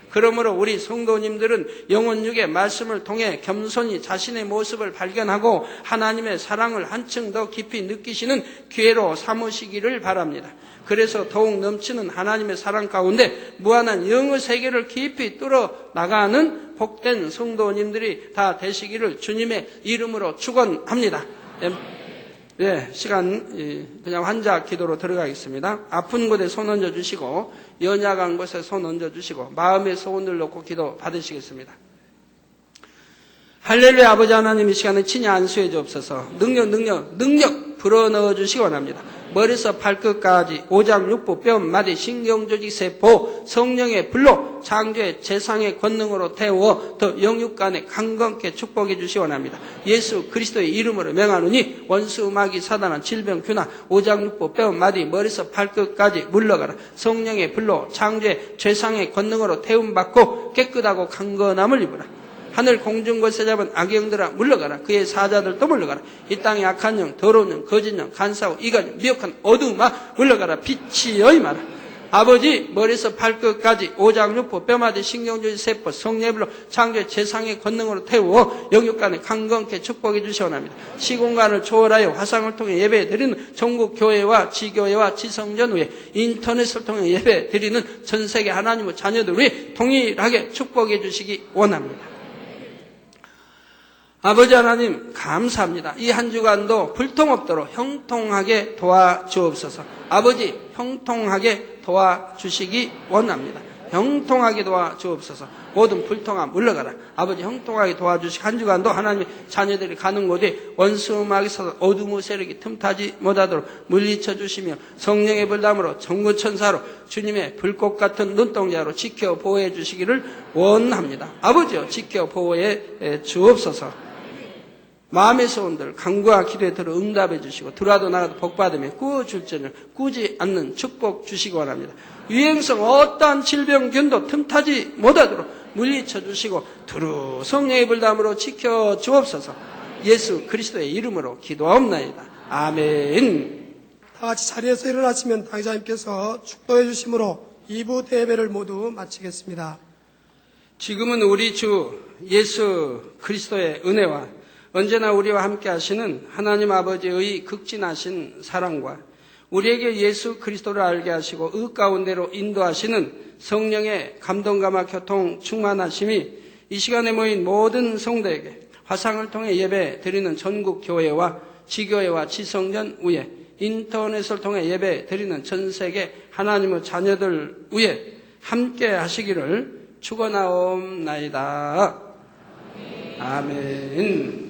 그러므로 우리 성도님들은 영혼육의 말씀을 통해 겸손히 자신의 모습을 발견하고 하나님의 사랑을 한층 더 깊이 느끼시는 기회로 삼으시기를 바랍니다. 그래서 더욱 넘치는 하나님의 사랑 가운데 무한한 영의 세계를 깊이 뚫어 나가는 복된 성도님들이 다 되시기를 주님의 이름으로 축원합니다. 네, 시간 그냥 환자 기도로 들어가겠습니다. 아픈 곳에 손 얹어 주시고, 연약한 곳에 손 얹어 주시고, 마음에 소원을 놓고 기도 받으시겠습니다. 할렐루야. 아버지 하나님, 이 시간에 친히 안수해 주옵소서. 능력 불어넣어 주시기 원합니다. 머리에서 발끝까지 오장 육부 뼈 마디 신경조직 세포 성령의 불로 창조의 재상의 권능으로 태워 더 영육간에 강건케 축복해 주시기 원합니다. 예수 그리스도의 이름으로 명하노니 원수 마귀 사단한 질병 균화 오장 육부 뼈 마디 머리에서 발끝까지 물러가라. 성령의 불로 창조의 재상의 권능으로 태움받고 깨끗하고 강건함을 입으라. 하늘 공중 곳에 잡은 악영들아 물러가라. 그의 사자들도 물러가라. 이 땅에 악한 영, 더러운 영, 거짓 영, 간사하고 이간 영, 미혹한 어두움아 물러가라. 빛이여 임하라. 아버지 머리에서 발끝까지 오장육부 뼈마디 신경주의 세포 성례별로 창조의 재상의 권능으로 태우어 영육간에 강건케 축복해 주시옵나이다. 시공간을 초월하여 화상을 통해 예배 드리는 전국 교회와 지교회와 지성전 후에 인터넷을 통해 예배 드리는 전 세계 하나님의 자녀들 위해 동일하게 축복해 주시기 원합니다. 아버지 하나님 감사합니다. 이 한 주간도 불통 없도록 형통하게 도와주옵소서. 아버지 형통하게 도와주시기 원합니다. 형통하게 도와주옵소서. 모든 불통함 물러가라. 아버지 형통하게 도와주시기 한 주간도 하나님의 자녀들이 가는 곳에 원수음악에서 어둠의 세력이 틈타지 못하도록 물리쳐 주시며 성령의 불담으로 전구천사로 주님의 불꽃 같은 눈동자로 지켜 보호해 주시기를 원합니다. 아버지여 지켜 보호해 주옵소서. 마음의 소원들 간구와 기도에 들어 응답해 주시고 들어와도 나가도 복받으며 꾸어줄지를 꾸지 않는 축복 주시기 원합니다. 유행성 어떠한 질병균도 틈타지 못하도록 물리쳐 주시고 두루 성령의 불담으로 지켜 주옵소서. 예수 그리스도의 이름으로 기도하옵나이다. 아멘. 다 같이 자리에서 일어나시면 당회자님께서 축도해 주심으로 2부 대회를 모두 마치겠습니다. 지금은 우리 주 예수 그리스도의 은혜와 언제나 우리와 함께 하시는 하나님 아버지의 극진하신 사랑과 우리에게 예수 그리스도를 알게 하시고 의 가운데로 인도하시는 성령의 감동감화 교통 충만하심이 이 시간에 모인 모든 성도에게 화상을 통해 예배 드리는 전국 교회와 지교회와 지성전 위에 인터넷을 통해 예배 드리는 전 세계 하나님의 자녀들 위에 함께 하시기를 축원하옵나이다. 아멘.